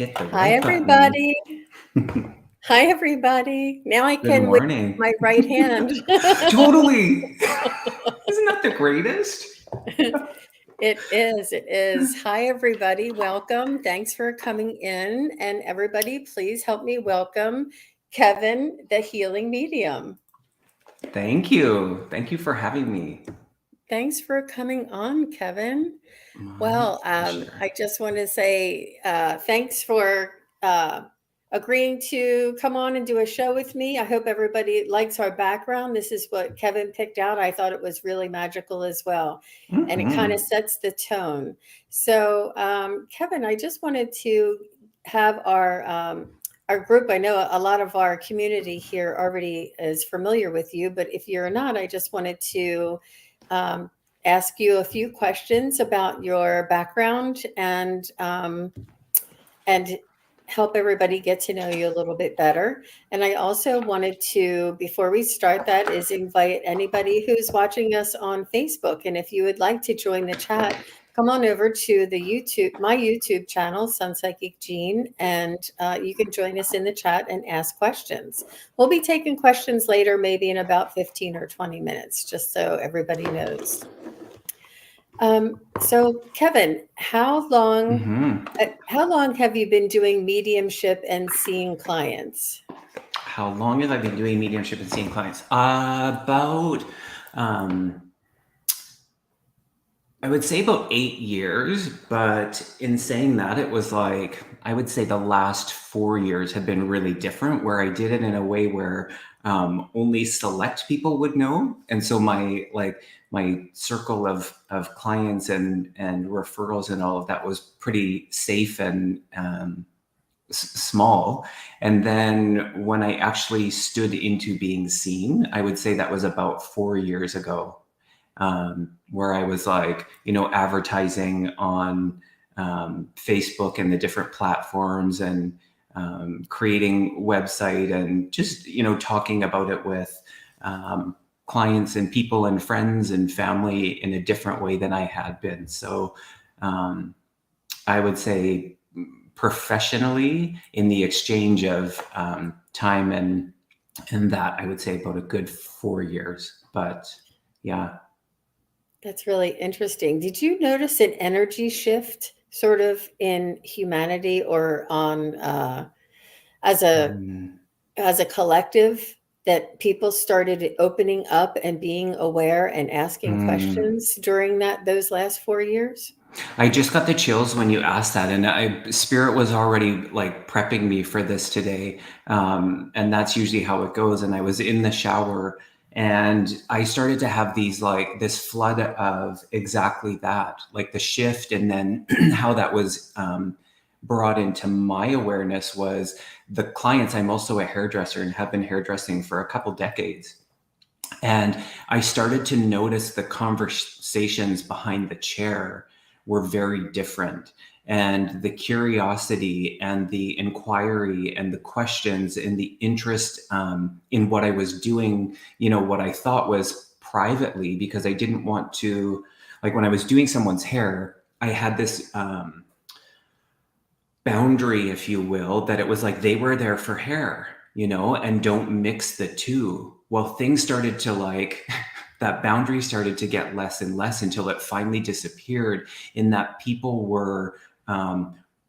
hit the Hi, right button. everybody. Hi, everybody. Now I Good can wave morning. my right hand. Totally. Isn't that the greatest? It is. It is. Hi, everybody. Welcome. Thanks for coming in. And everybody, please help me welcome Kevin, the healing medium. Thank you. Thank you for having me. Thanks for coming on, Kevin. My Well, pleasure. I just want to say thanks for agreeing to come on and do a show with me. I hope everybody likes our background. This is what Kevin picked out. I thought it was really magical as well. And it kind of sets the tone. So, Kevin, I just wanted to have our group. I know a lot of our community here already is familiar with you, but if you're not, I just wanted to ask you a few questions about your background and help everybody get to know you a little bit better. And I also wanted to, before we start that, is invite anybody who's watching us on Facebook. And if you would like to join the chat, come on over to my YouTube channel, Sun Psychic Jean, and you can join us in the chat and ask questions. We'll be taking questions later, maybe in about 15 or 20 minutes, just so everybody knows. So Kevin, how long have you been doing mediumship and seeing clients? How long have I been doing mediumship and seeing clients? About, I would say about 8 years, but in saying that, it was like, I would say the last 4 years have been really different, where I did it in a way where only select people would know. And so my circle of clients and referrals and all of that was pretty safe and small. And then when I actually stood into being seen, I would say that was about 4 years ago. Where I was like, advertising on Facebook and the different platforms and creating website and just, talking about it with clients and people and friends and family in a different way than I had been. So I would say professionally, in the exchange of time and that, I would say about a good 4 years. But yeah. That's really interesting. Did you notice an energy shift sort of in humanity or on as a collective, that people started opening up and being aware and asking questions during those last 4 years? I just got the chills when you asked that, and Spirit was already like prepping me for this today, and that's usually how it goes. And I was in the shower, and I started to have this flood of exactly that, like the shift, and then how that was brought into my awareness was the clients. I'm also a hairdresser and have been hairdressing for a couple decades. And I started to notice the conversations behind the chair were very different. And the curiosity and the inquiry and the questions and the interest in what I was doing, what I thought was privately, because I didn't want to, like when I was doing someone's hair, I had this boundary, if you will, that it was like they were there for hair, and don't mix the two. Well, things started to that boundary started to get less and less until it finally disappeared, in that people were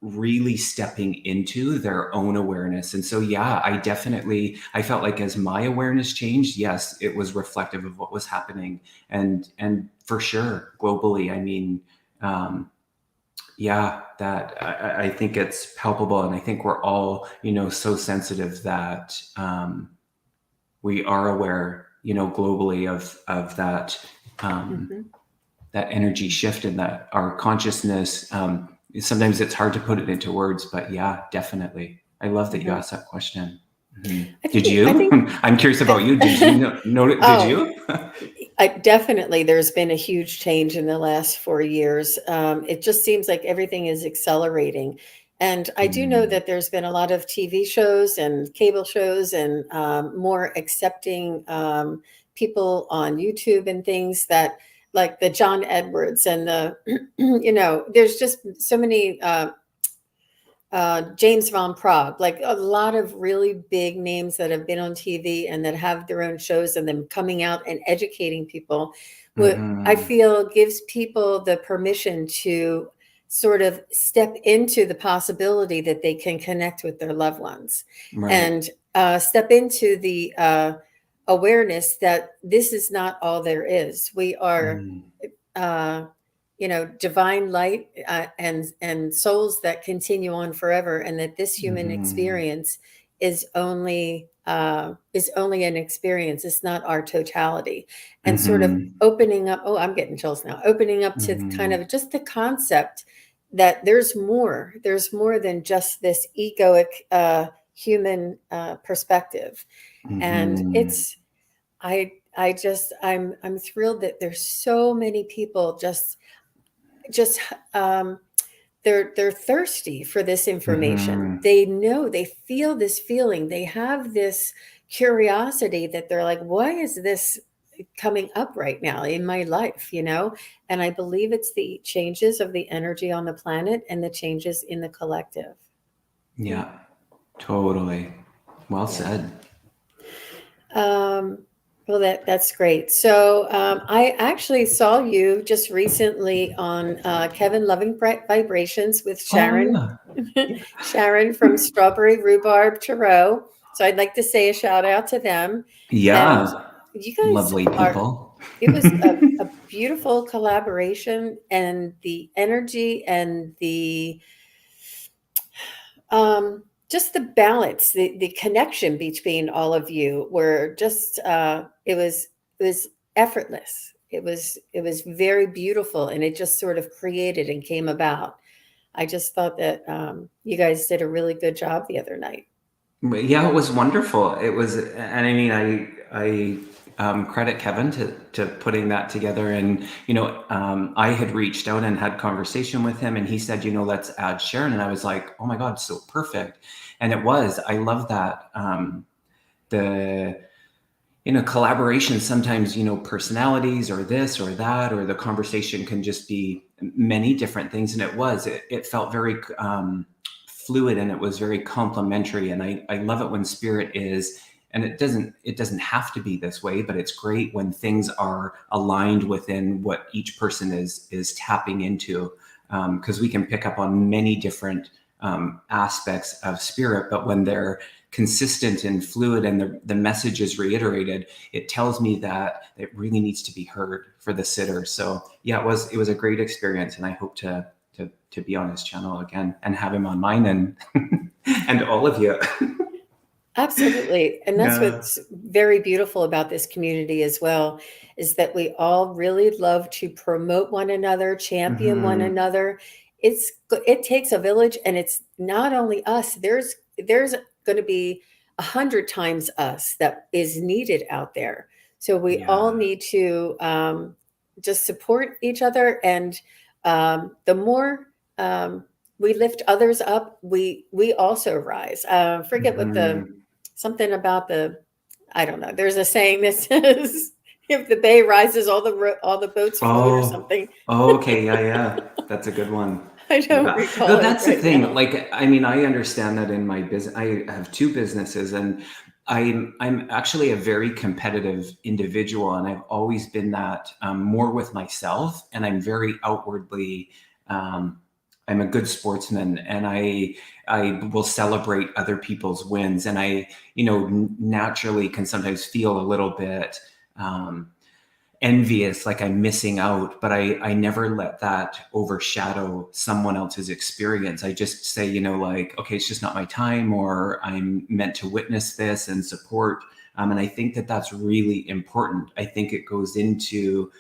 really stepping into their own awareness. And so, yeah, I felt like as my awareness changed, yes, it was reflective of what was happening. And for sure, globally, I mean, yeah, that I think it's palpable. And I think we're all, so sensitive that we are aware, globally of that, that energy shift, and that our consciousness, sometimes it's hard to put it into words, but yeah, definitely. I love that you asked that question. Did you? I'm curious about you. Did you know it? Did you? Definitely, there's been a huge change in the last 4 years. It just seems like everything is accelerating. And I do know that there's been a lot of TV shows and cable shows and more accepting people on YouTube and things, that like the John Edwards and the, there's just so many James Von Prague, like a lot of really big names that have been on TV and that have their own shows and them coming out and educating people. What I Mm-hmm. feel gives people the permission to sort of step into the possibility that they can connect with their loved ones Right. and step into the awareness that this is not all there is. We are Mm. uh, divine light and souls that continue on forever, and that this human Mm-hmm. experience is only an experience. It's not our totality, and sort of Mm-hmm. opening up. Oh, I'm getting chills now. Opening up to kind Mm-hmm. of just the concept that there's more. There's more than just this egoic human perspective, and Mm-hmm. it's I'm thrilled that there's so many people just they're thirsty for this information. Mm-hmm. They know, they feel this feeling, they have this curiosity that they're like, why is this coming up right now in my life? And I believe it's the changes of the energy on the planet and the changes in the collective. Mm, Yeah, totally. Well yeah. said. Um, well, that's great. So I actually saw you just recently on Kevin Loving Vibrations with Oh Sharon, yeah. Sharon from Strawberry Rhubarb Tarot. So I'd like to say a shout out to them. And Yeah. you guys Lovely are, people. it was a beautiful collaboration, and the energy and the just the balance, the connection between all of you were just it was effortless. It was very beautiful, and it just sort of created and came about. I just thought that you guys did a really good job the other night. Yeah, it was wonderful. It was, and I mean, I credit Kevin to putting that together. And I had reached out and had conversation with him, and he said, let's add Sharon, and I was like, oh my God, so perfect. And it was. I love that. The collaboration, sometimes personalities or this or that, or the conversation can just be many different things, and it felt very fluid, and it was very complimentary. And I love it when spirit is, and it doesn't have to be this way, but it's great when things are aligned within what each person is tapping into, because we can pick up on many different aspects of spirit, but when they're consistent and fluid, and the message is reiterated, it tells me that it really needs to be heard for the sitter. So yeah, it was a great experience, and I hope to be on his channel again and have him on mine, and and all of you. Absolutely. And that's Yeah. what's very beautiful about this community as well, is that we all really love to promote one another, champion one Hmm. another. It takes a village, and it's not only us. There's going to be 100 times us that is needed out there. So we all Yeah. need to just support each other, and the more we lift others up, we also rise. Forget what the Hmm. something about I don't know. There's a saying that says, "If the bay rises, all the boats float," or Oh, something. oh, okay. Yeah, yeah. That's a good one. I don't Yeah. No, recall it that's the right thing. now. Like, I mean, I understand that in my business. I have two businesses, and I'm actually a very competitive individual, and I've always been that, more with myself, and I'm very outwardly. Um, I'm a good sportsman, and I will celebrate other people's wins, and I naturally can sometimes feel a little bit. Um, Envious, like I'm missing out, but I never let that overshadow someone else's experience. I just say, like, okay, it's just not my time, or I'm meant to witness this and support. And I think that that's really important. I think it goes into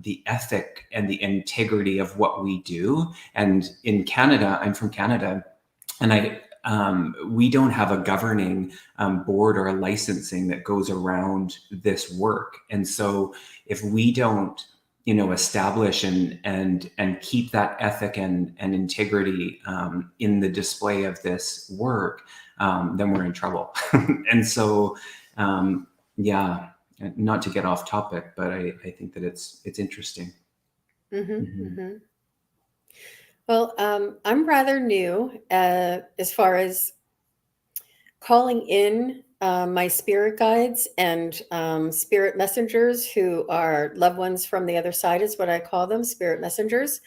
the ethic and the integrity of what we do. And in Canada, I'm from Canada, and we don't have a governing board or a licensing that goes around this work. And so if we don't establish and keep that ethic and integrity in the display of this work, then we're in trouble. And so yeah, not to get off topic, but I think that it's interesting. Hmm. Mhm. Hmm. Well, I'm rather new as far as calling in my spirit guides and spirit messengers who are loved ones from the other side, is what I call them, spirit messengers.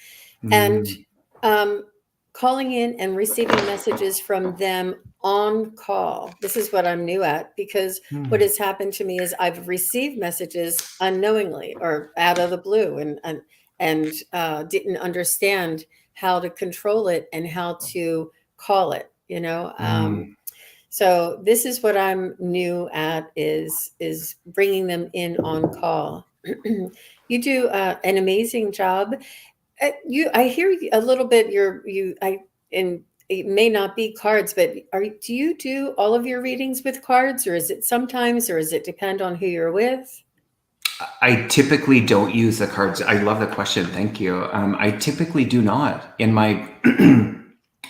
And Mm, um, calling in and receiving messages from them on call. This is what I'm new at, because what mm, has happened to me is I've received messages unknowingly or out of the blue, and didn't understand how to control it and how to call it. mm. So this is what I'm new at, is bringing them in on call. You do an amazing job. I hear a little bit. And it may not be cards, but do you do all of your readings with cards, or is it sometimes, or does it depend on who you're with? I typically don't use the cards. I love the question. Thank you. I typically do not in my,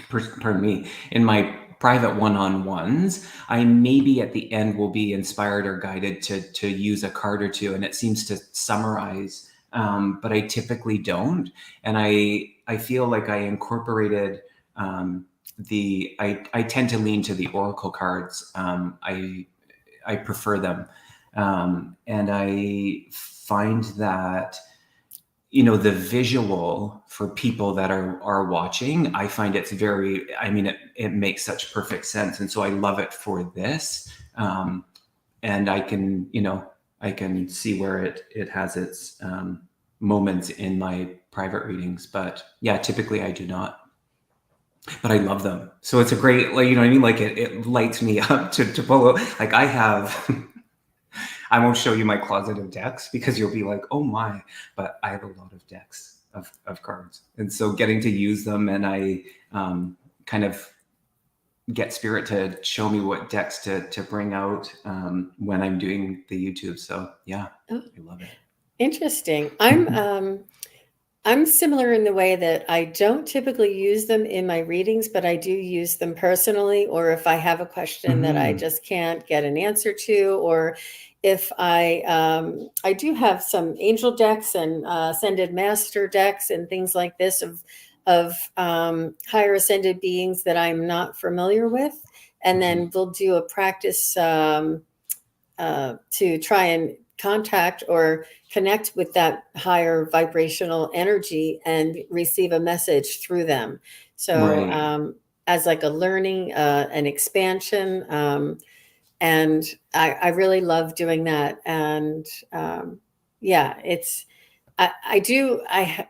pardon me, in my private one-on-ones. I maybe at the end will be inspired or guided to use a card or two, and it seems to summarize. But I typically don't, and I feel like I incorporated I tend to lean to the oracle cards. I prefer them. And I find that, the visual for people that are watching, I find it's very, I mean, it makes such perfect sense. And so I love it for this. And I can see where it has its moments in my private readings. But yeah, typically I do not. But I love them. So it's a great, like, you know what I mean? Like it lights me up to pull. Like I have I won't show you my closet of decks because you'll be like, oh my, but I have a lot of decks of cards. And so getting to use them, and I kind of get spirit to show me what decks to bring out when I'm doing the YouTube. So yeah, Oh, I love it. interesting. I'm similar in the way that I don't typically use them in my readings, but I do use them personally, or if I have a question that I Mm-hmm. just can't get an answer to, or if I do have some angel decks and ascended master decks and things like this of higher ascended beings that I'm not familiar with, and Mm-hmm. then we'll do a practice to try and contact or connect with that higher vibrational energy and receive a message through them. So, Right. as like a learning, an expansion, and I really love doing that. And yeah, I do,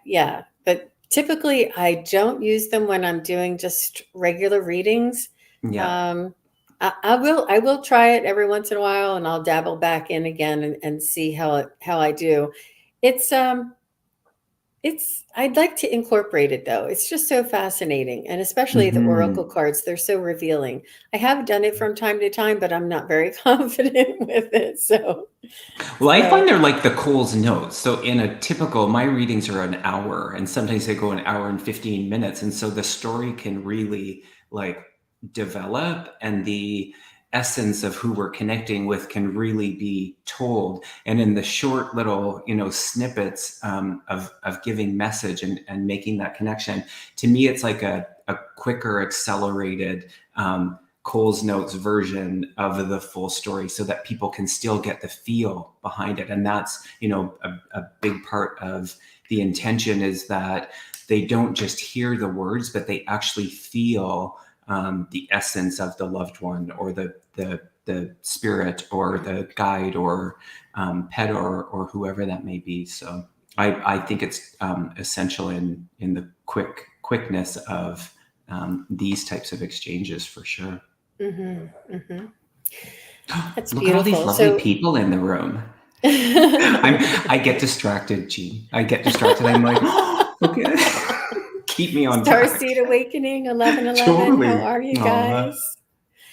yeah, but typically I don't use them when I'm doing just regular readings. Yeah. Um, I will try it every once in a while, and I'll dabble back in again and see how I do. It's I'd like to incorporate it though. It's just so fascinating, and especially the oracle Mm-hmm. cards, they're so revealing. I have done it from time to time, but I'm not very confident with it. Well, I So find they're like the Coles notes. So in a typical, my readings are an hour, and sometimes they go an hour and 15 minutes. And so the story can really like develop, and the essence of who we're connecting with can really be told. And in the short little, snippets of giving message and making that connection, to me, it's like a quicker, accelerated, Cole's Notes version of the full story so that people can still get the feel behind it. And that's, a big part of the intention, is that they don't just hear the words, but they actually feel the essence of the loved one, or the spirit, or the guide, or pet, or whoever that may be. So I think it's essential in the quickness of these types of exchanges, for sure. mhm, mhm. That's Look at all these beautiful. lovely So people in the room. I get distracted, Jean. I get distracted. I'm like, oh, okay. Keep me on track. Starseed Awakening 1111. How Totally. are you Aw, guys?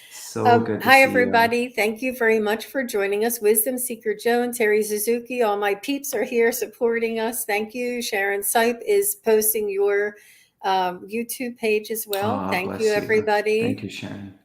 so good to Hi, see you. everybody. Thank you very much for joining us. Wisdom Seeker Joan, Terry Suzuki, all my peeps are here supporting us. Thank you. Sharon Sipe is posting your YouTube page as well. Ah, Thank you, bless you. Thank everybody. you, Sharon.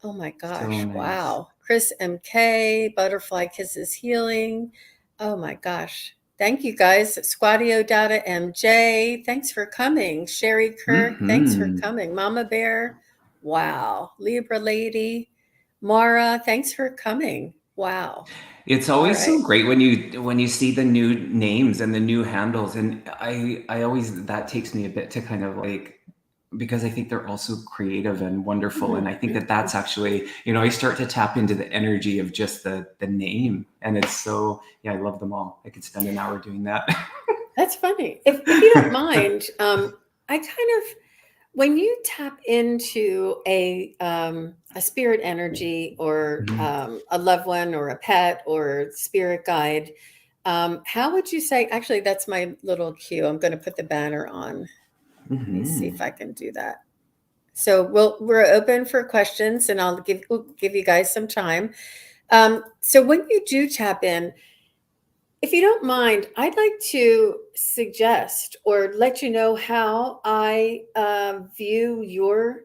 Oh my So gosh. nice. Wow. Chris MK, Butterfly Kisses Healing. Oh my gosh. Thank you guys. Squadio Data MJ, thanks for coming. Sherry Kirk, thanks for coming. Mama Bear, wow. Libra Lady, Mara, thanks for coming. Wow. It's always so great when you see the new names and the new handles, and I always, that takes me a bit to kind of like, because I think they're also creative and wonderful, and I think that that's actually, I start to tap into the energy of just the name, and it's so, I love them all. I could spend an hour doing that. That's funny. If you don't mind, I kind of, when you tap into a spirit energy or a loved one or a pet or spirit guide, how would you say? Actually, that's my little cue. I'm going to put the banner on. Let me see if I can do that. So we're open for questions, and I'll give you guys some time. So when you do tap in, if you don't mind, I'd like to suggest or let you know how I view your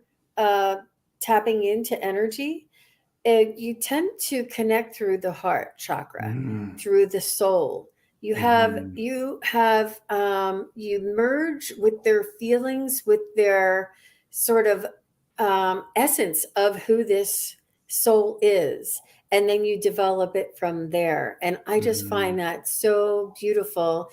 tapping into energy. You tend to connect through the heart chakra, through the soul. You merge with their feelings, with their sort of essence of who this soul is, and then you develop it from there. And I just find that so beautiful.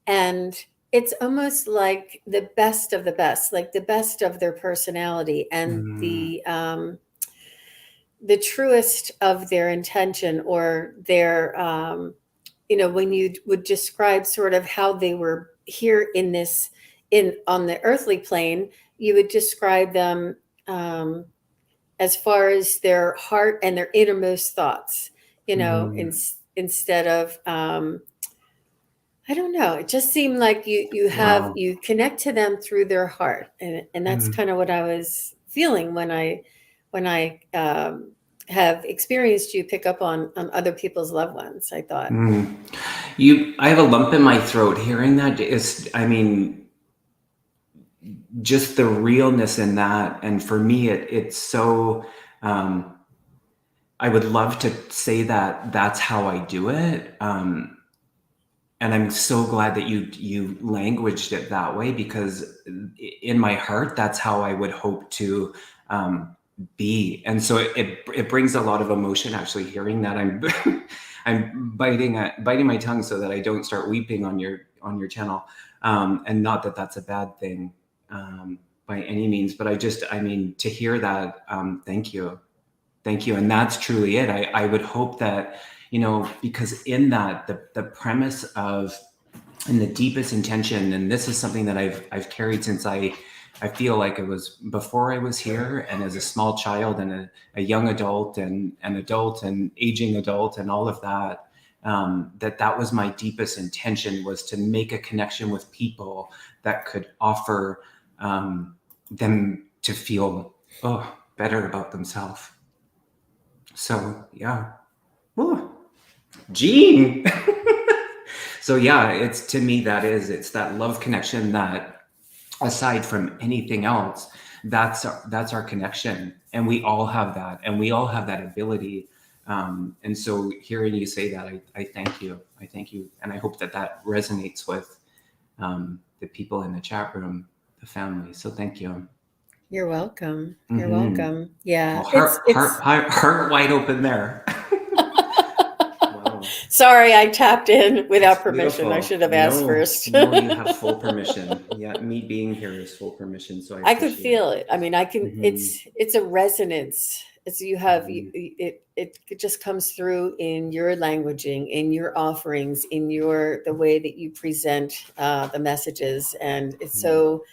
And it's almost like the best of the best, like the best of their personality and the truest of their intention, or their when you would describe sort of how they were here in this, on the earthly plane, you would describe them as far as their heart and their innermost thoughts, instead of I don't know. It just seemed like you connect to them through their heart, and that's kind of what I was feeling when I have experienced you pick up on other people's loved ones. I thought I have a lump in my throat hearing that. Just the realness in that, and for me, it's so. I would love to say that that's how I do it. And I'm so glad that you languaged it that way, because in my heart, that's how I would hope to be. And so it brings a lot of emotion actually hearing that. I'm biting my tongue so that I don't start weeping on your channel. And not that that's a bad thing by any means, but to hear that, thank you. And that's truly it. I would hope that, because in that, the premise of, and the deepest intention, and this is something that I've carried since I feel like it was before I was here, and as a small child and a young adult and an adult and aging adult and all of that, that was my deepest intention, was to make a connection with people that could offer them to feel better about themselves. So yeah. Ooh. Gene. So yeah, it's, to me, it's that love connection that, aside from anything else, that's our connection, and we all have that, and we all have that ability. And so hearing you say that, I thank you. And I hope that resonates with the people in the chat room, the family. So thank you. You're welcome. You're welcome. Yeah. Well, heart wide open there. Wow. Sorry, I tapped in without permission. Beautiful. I should have asked first. No, you have full permission. Yeah, me being here is full permission. So I could feel it. I mean, I can. It's a resonance. It's it just comes through in your languaging, in your offerings, in the way that you present the messages, and it's so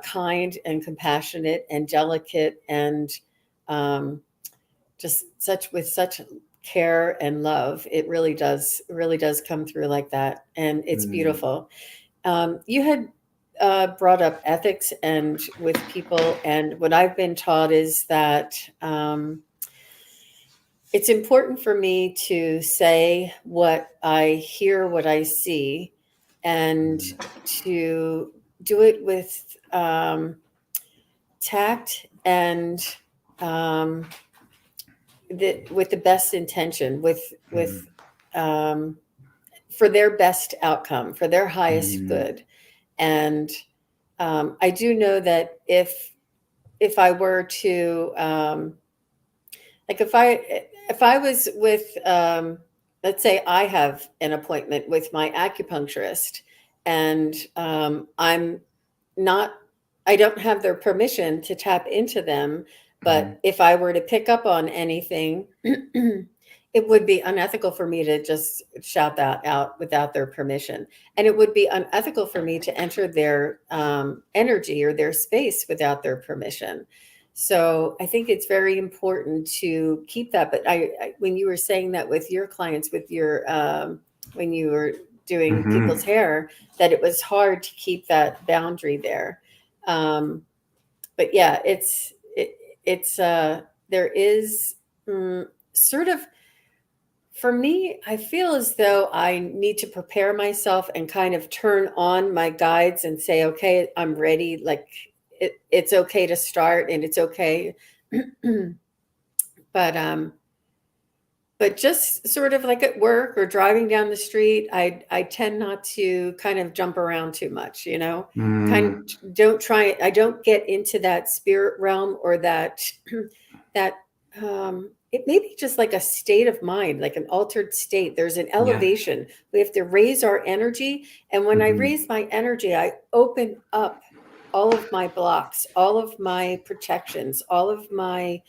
kind and compassionate and delicate, and just with such care and love. It really does come through like that, and it's beautiful. You had brought up ethics and with people, and what I've been taught is that it's important for me to say what I hear, what I see, and to do it with tact and with the best intention, with for their best outcome, for their highest Mm, good. And I do know that if I were to like if I was with let's say I have an appointment with my acupuncturist, and I'm not, I don't have their permission to tap into them, mm, but if I were to pick up on anything, it would be unethical for me to just shout that out without their permission. And it would be unethical for me to enter their energy or their space without their permission. So I think it's very important to keep that. But when you were saying that with your clients, with your when you were doing people's mhm. hair, that it was hard to keep that boundary there. But yeah, it's there is sort of, for me, I feel as though I need to prepare myself and kind of turn on my guides and say, okay, I'm ready. Like it's okay to start, and it's okay. but but just sort of like at work or driving down the street, I tend not to kind of jump around too much, you know. Kind Mm, of don't try, I don't get into that spirit realm or that that it may be just like a state of mind, like an altered state. There's an yeah. elevation. We have to raise our energy, and when I Mhm. raise my energy, I open up all of my blocks, all of my protections, all of my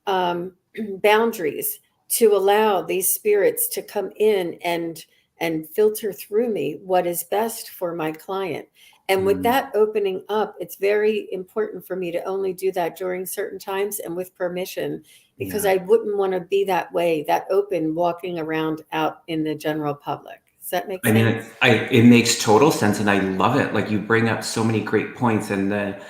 boundaries, to allow these spirits to come in and filter through me what is best for my client. And with Mm, that opening up, it's very important for me to only do that during certain times and with permission, because yeah. I wouldn't want to be that way, that open, walking around out in the general public. Does that make I mean, sense? it makes total sense, and I love it. Like you bring up so many great points, and the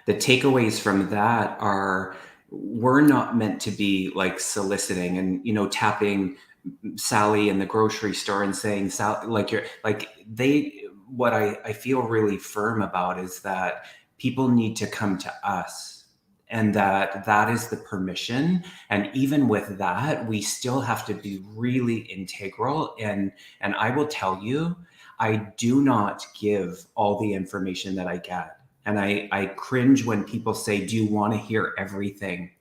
takeaways from that are we're not meant to be like soliciting and tapping Sally in the grocery store and saying Sally, like you're like they. What I feel really firm about is that people need to come to us, and that is the permission. And even with that, we still have to be really integral. And I will tell you, I do not give all the information that I get. And I cringe when people say, do you want to hear everything?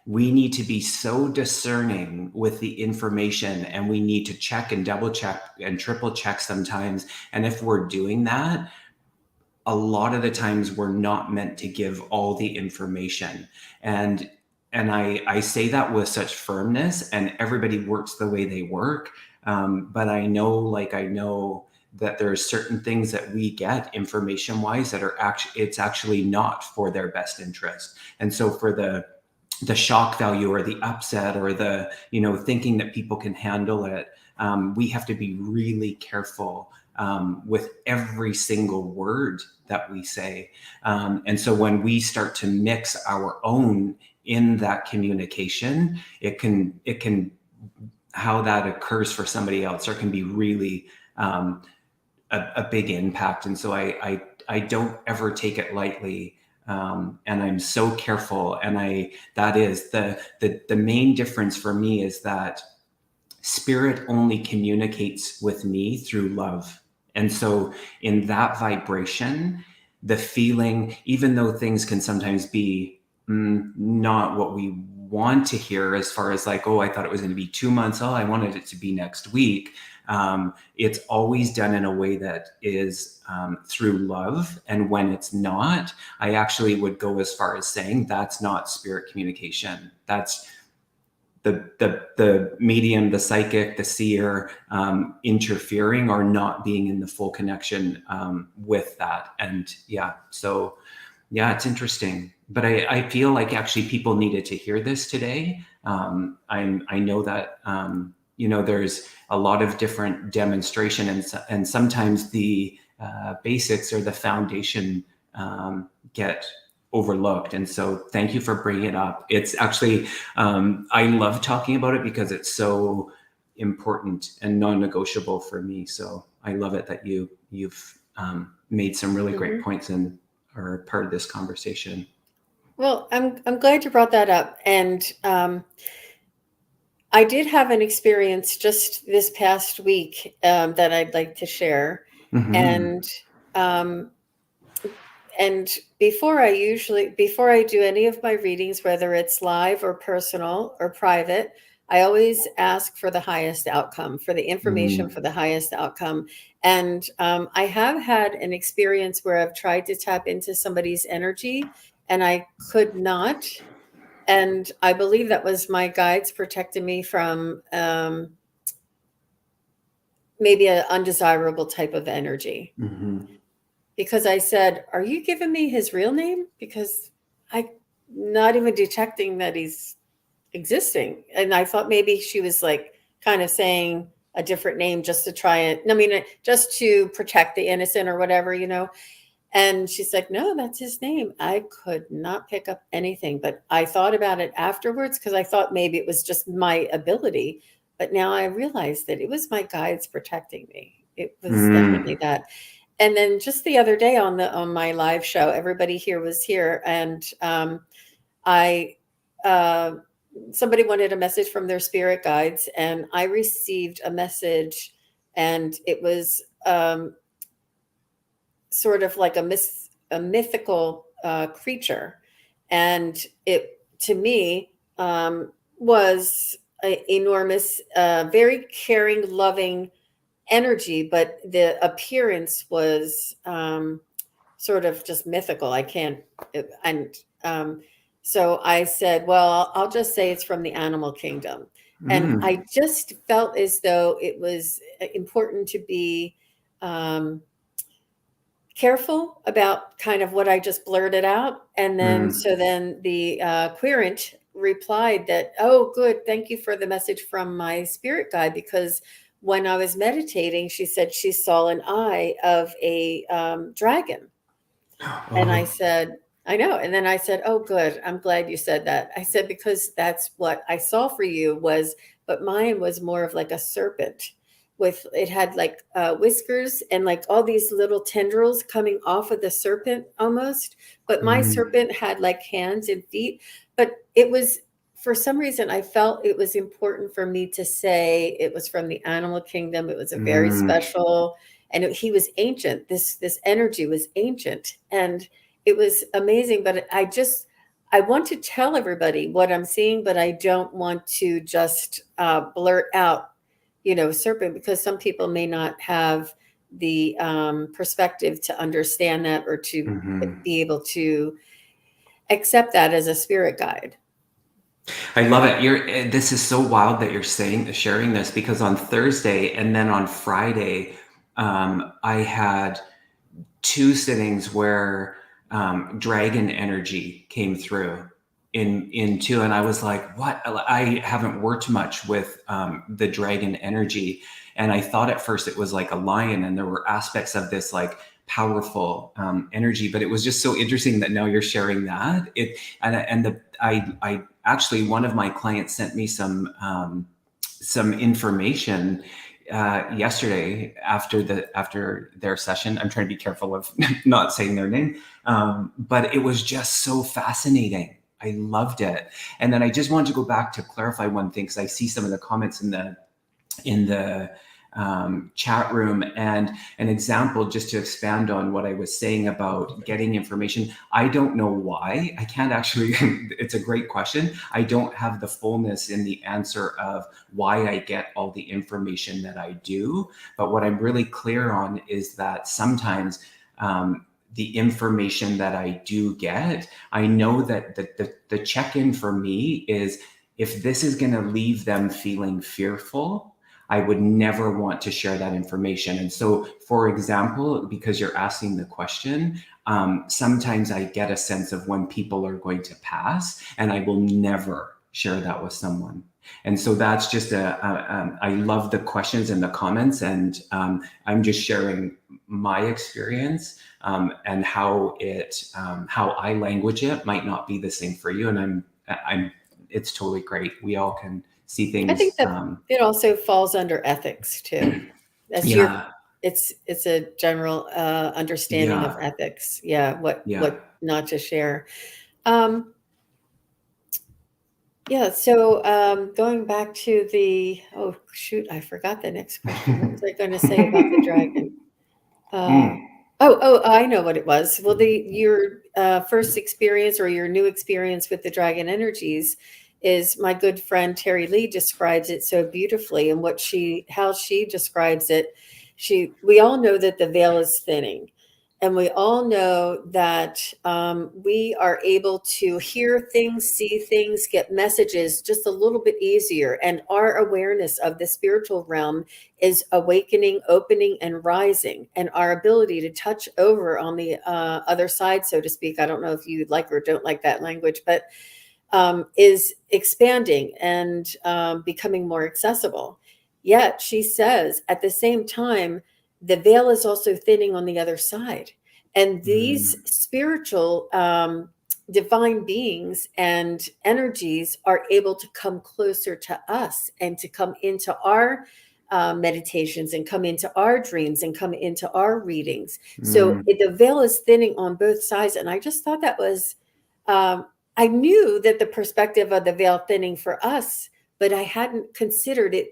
We need to be so discerning with the information, and we need to check and double check and triple check sometimes. And if we're doing that, a lot of the times we're not meant to give all the information. And and I say that with such firmness, and everybody works the way they work. But I know that there are certain things that we get information wise that are actually, it's actually not for their best interest. And so for the shock value or the upset or the thinking that people can handle it, we have to be really careful with every single word that we say. And so when we start to mix our own in that communication, it can how that occurs for somebody else, or can be really a big impact. And so I don't ever take it lightly. And I'm so careful. And that is the main difference for me, is that spirit only communicates with me through love. And so in that vibration, the feeling, even though things can sometimes be not what we want to hear, as far as like, oh, I thought it was going to be 2 months, oh, I wanted it to be next week. It's always done in a way that is through love. And when it's not, I actually would go as far as saying that's not spirit communication. That's the medium, the psychic, the seer interfering or not being in the full connection with that. And yeah, so yeah, it's interesting. But I feel like actually people needed to hear this today. I know that there's a lot of different demonstration, and sometimes the basics or the foundation get overlooked. And so thank you for bringing it up. It's actually I love talking about it because it's so important and non-negotiable for me. So I love it that you've made some really great Hmm. points and are part of this conversation. Well, I'm glad you brought that up. And I did have an experience just this past week that I'd like to share. Mm-hmm. And um, and before I do any of my readings, whether it's live or personal or private, I always ask for the highest outcome, for the information for the highest outcome. And I have had an experience where I've tried to tap into somebody's energy and I could not. And I believe that was my guides protecting me from maybe an undesirable type of energy. Mm-hmm. Because I said, "Are you giving me his real name?" Because I not even detecting that he's existing. And I thought maybe she was like kind of saying a different name just to try it. I mean, just to protect the innocent or whatever, you know. And she's like, "No, that's his name." I could not pick up anything, but I thought about it afterwards because I thought maybe it was just my ability. But now I realized that it was my guides protecting me. It was Mm. definitely that. And then just the other day on my live show, everybody here was here, and I uh, somebody wanted a message from their spirit guides, and I received a message, and it was sort of like a mythical creature, and it to me was a enormous, very caring, loving energy, but the appearance was sort of just mythical. I can't, and so I said, well, I'll just say it's from the animal kingdom. And Mm. I just felt as though it was important to be um, careful about kind of what I just blurted out. And then, Mm. so then the querent replied that, "Oh, good. Thank you for the message from my spirit guide." Because when I was meditating, she said she saw an eye of a dragon. And I Oh. said, "I know." And then I said, "Oh, good. I'm glad you said that." I said, "Because that's what I saw for you was, but mine was more of like a serpent with, it had like whiskers and like all these little tendrils coming off of the serpent almost. But my Mm. serpent had like hands and feet. But it was, for some reason, I felt it was important for me to say it was from the animal kingdom. It was a very Mm. special, and he was ancient. This energy was ancient, and it was amazing. But I want to tell everybody what I'm seeing, but I don't want to just blurt out, serpent, because some people may not have the perspective to understand that or to Mm-hmm. be able to accept that as a spirit guide. I love it. This is so wild that you're sharing this, because on Thursday and then on Friday, I had two sittings where dragon energy came through in two, and I was like, "What?" I haven't worked much with the dragon energy, and I thought at first it was like a lion, and there were aspects of this like powerful energy, but it was just so interesting that now you're sharing that it and the I actually, one of my clients sent me some information yesterday after their session. I'm trying to be careful of not saying their name, but it was just so fascinating. I loved it. And then I just wanted to go back to clarify one thing, because I see some of the comments in the chat room, and an example just to expand on what I was saying about getting information. I don't know why. I can't actually, it's a great question. I don't have the fullness in the answer of why I get all the information that I do. But what I'm really clear on is that sometimes the information that I do get, I know that the check-in for me is, if this is going to leave them feeling fearful, I would never want to share that information. And so, for example, because you're asking the question, sometimes I get a sense of when people are going to pass, and I will never share that with someone. And so that's just I love the questions and the comments, and I'm just sharing my experience, and how I language it might not be the same for you. And it's totally great. We all can see I think things. that it also falls under ethics too. That's your, Yeah, it's a general understanding of yeah, ethics. Yeah, what yeah. not to share. Um, Yeah. So going back to oh shoot, I forgot the next question. What was I going to say about the dragon? Mm. I know what it was. Well, your first experience or your new experience with the dragon energies is my good friend Terry Lee describes it so beautifully, and how she describes it. We all know that the veil is thinning, and we all know that we are able to hear things, see things, get messages just a little bit easier, and our awareness of the spiritual realm is awakening, opening, and rising, and our ability to touch over on the other side, so to speak. I don't know if you like or don't like that language, but is expanding and becoming more accessible. Yet she says at the same time, the veil is also thinning on the other side. And these Mm. spiritual divine beings and energies are able to come closer to us and to come into our meditations and come into our dreams and come into our readings. So Mm. the veil is thinning on both sides. And I just thought that was, I knew that the perspective of the veil thinning for us, but I hadn't considered it,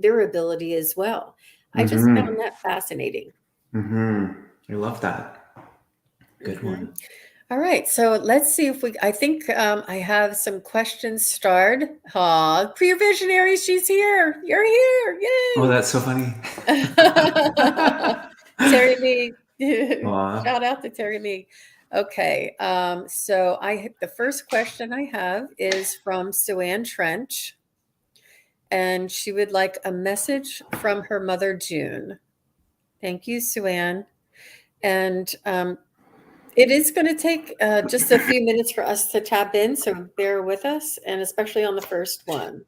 their ability as well. I just found Mm-hmm. that fascinating. Mm-hmm. I love that. Good Hmm. one. All right, so let's see if I think I have some questions starred. Aw, Pre Visionary, she's here. You're here. Oh, Yay. that's so funny. Terry Lee. Aw. Shout out to Terry Lee. Okay, so the first question I have is from Suzanne Trench, and she would like a message from her mother, June. Thank you, Suzanne. And it is going to take just a few minutes for us to tap in, so bear with us, and especially on the first one.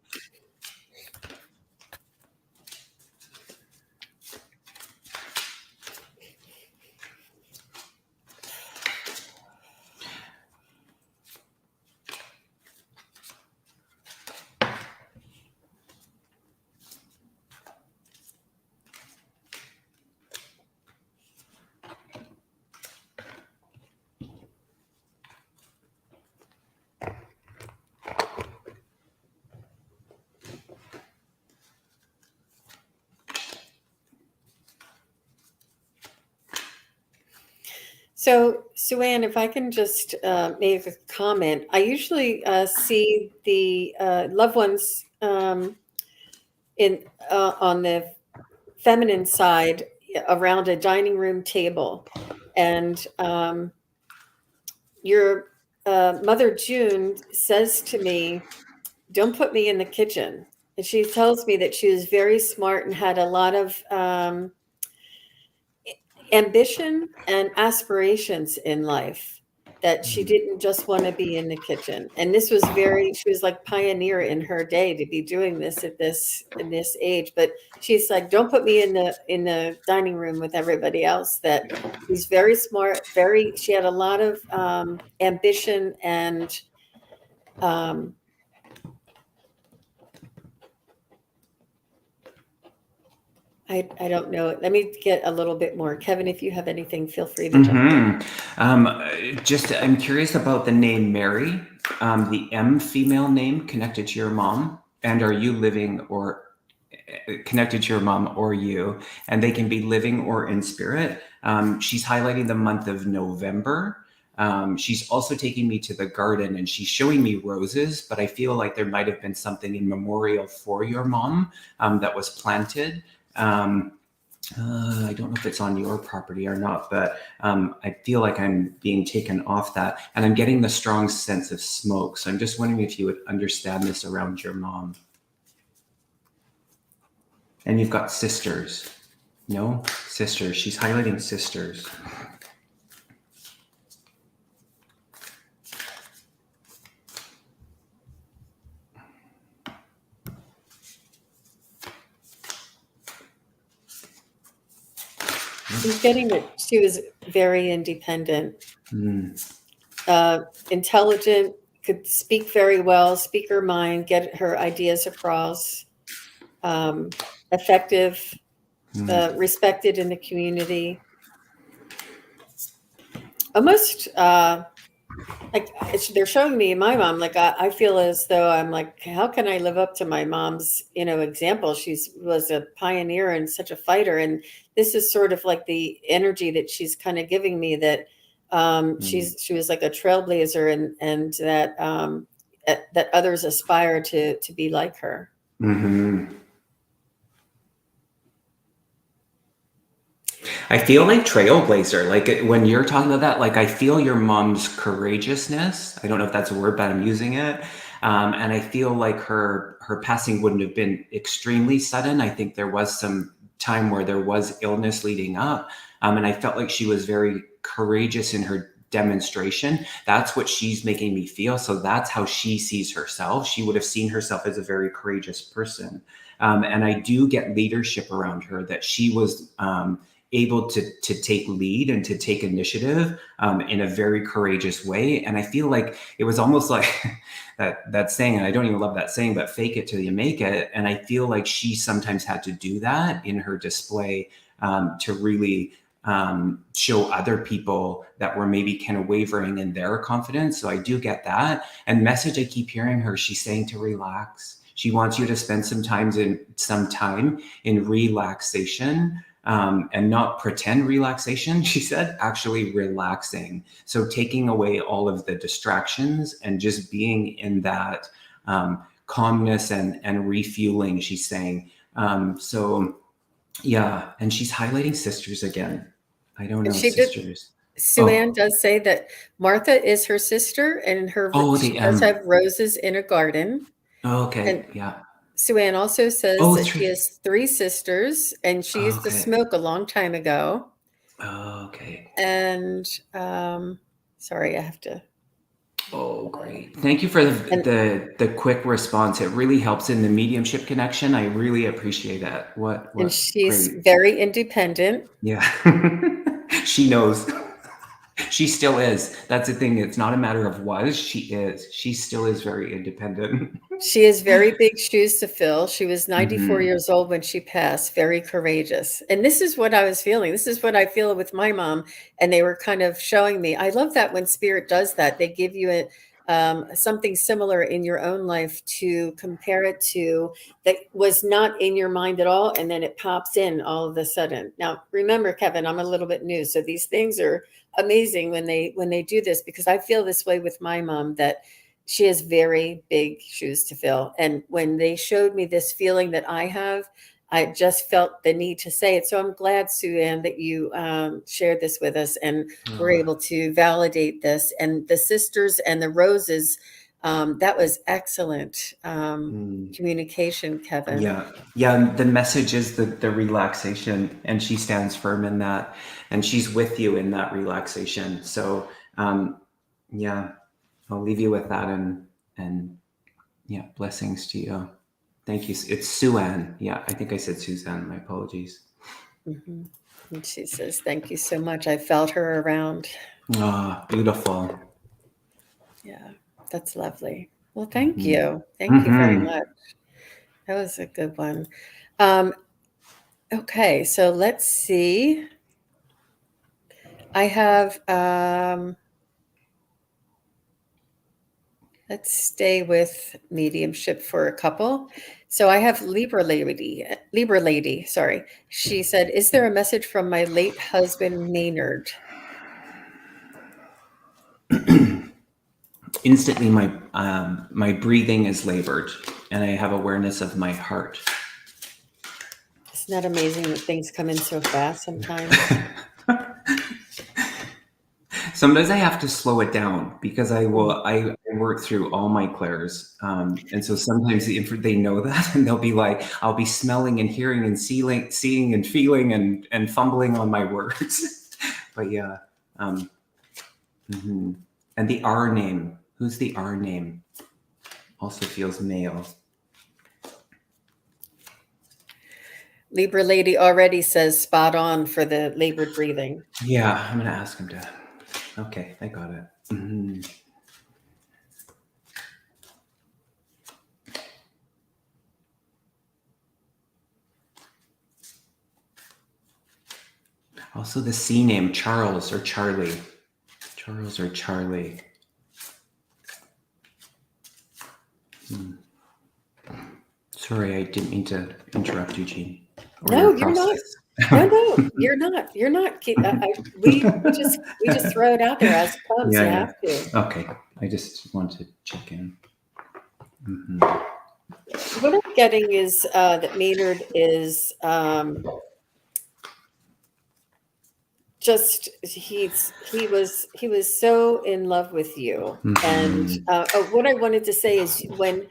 So, Suzanne, if I can just make a comment, I usually see the loved ones in on the feminine side around a dining room table, and your mother June says to me, "Don't put me in the kitchen." And she tells me that she was very smart and had a lot of ambition and aspirations in life, that she didn't just want to be in the kitchen. And this was she was like pioneer in her day to be doing this in this age. But she's like, don't put me in the dining room with everybody else. That she's very smart, she had a lot of ambition and I don't know. Let me get a little bit more. Kevin, if you have anything, feel free to jump in. I'm curious about the name Mary, the M female name connected to your mom, and are you living or connected to your mom or you? And they can be living or in spirit. She's highlighting the month of November. She's also taking me to the garden and she's showing me roses, but I feel like there might have been something in memorial for your mom that was planted. I don't know if it's on your property or not, but I feel like I'm being taken off that, and I'm getting the strong sense of smoke. So I'm just wondering if you would understand this around your mom. And you've got sisters. No? Sisters. She's highlighting sisters. She's getting that she was very independent, intelligent, could speak very well, speak her mind, get her ideas across, effective, respected in the community. Almost like they're showing me my mom. Like I feel as though I'm like, how can I live up to my mom's, example? She's was a pioneer and such a fighter, and this is sort of like the energy that she's kind of giving me. That she was like a trailblazer, and that that others aspire to be like her. Mm-hmm. I feel like trailblazer. Like when you're talking about that, like I feel your mom's courageousness. I don't know if that's a word, but I'm using it. And I feel like her passing wouldn't have been extremely sudden. I think there was some time where there was illness leading up, and I felt like she was very courageous in her demonstration. That's what she's making me feel. So that's how she sees herself. She would have seen herself as a very courageous person. And I do get leadership around her that she was. Able to take lead and to take initiative in a very courageous way. And I feel like it was almost like that saying, and I don't even love that saying, but fake it till you make it. And I feel like she sometimes had to do that in her display to really show other people that were maybe kind of wavering in their confidence. So I do get that. And message I keep hearing her, she's saying to relax. She wants you to spend some time in relaxation, and not pretend relaxation, she said, actually relaxing. So taking away all of the distractions and just being in that calmness and refueling, she's saying. So yeah, and she's highlighting sisters again. I don't And know, she did. sisters. Suzanne Oh, does say that Martha is her sister, and oh, she the does M. have roses in a garden. And Okay, yeah. Sue-Ann also says Oh, that she has three sisters, and she used to okay. smoke a long time ago. Okay. And sorry, I have to. Oh, great. Thank you for And the quick response. It really helps in the mediumship connection. I really appreciate that. and What she's great. very independent. Yeah. She knows. She still is. That's the thing. It's not a matter of was, she is. She still is very independent. She has very big shoes to fill. She was 94 Hmm. years old when she passed, very courageous. And this is what I was feeling. This is what I feel with my mom. And they were kind of showing me. I love that when spirit does that, they give you something similar in your own life to compare it to that was not in your mind at all. And then it pops in all of a sudden. Now, remember, Kevin, I'm a little bit new. So these things are amazing when they do this, because I feel this way with my mom, that she has very big shoes to fill. And when they showed me this feeling that I have, I just felt the need to say it. So I'm glad, Suzanne, that you shared this with us and were Oh, able to validate this. And the sisters and the roses, that was excellent mm. communication, Kevin. Yeah. Yeah. The message is the relaxation, and she stands firm in that, and she's with you in that relaxation. So, yeah, I'll leave you with that, and yeah, blessings to you. Thank you. It's Sue-Ann. Yeah, I think I said Suzanne. My apologies. Hmm. And she says, thank you so much. I felt her around. Ah, beautiful. Yeah, that's lovely. Well, thank Hmm. you. Thank you very Hmm. much. That was a good one. Um, okay, so let's see. I have, let's stay with mediumship for a couple. So I have Libra lady, sorry. She said, is there a message from my late husband, Maynard? Instantly, my breathing is labored, and I have awareness of my heart. Isn't that amazing that things come in so fast sometimes? Sometimes I have to slow it down because Mm. I work through all my clairs, and so sometimes if they know that, and they'll be like, I'll be smelling and hearing and seeing and feeling and fumbling on my words. But yeah, um, mhm. And the R name. Who's the R name? Also feels male. Libra lady already says spot on for the labored breathing. Yeah, I'm gonna ask him to. Okay, I got it. Mhm. Also, the C name, Charles or Charlie. Charles or Charlie. Sorry, I didn't mean to interrupt you, Jean. No, you're not. No, you're not. You're not. We just throw it out there as it comes. You have to. Okay, I just want to check in. What I'm getting is that Maynard is just he was so in love with you. And what I wanted to say is when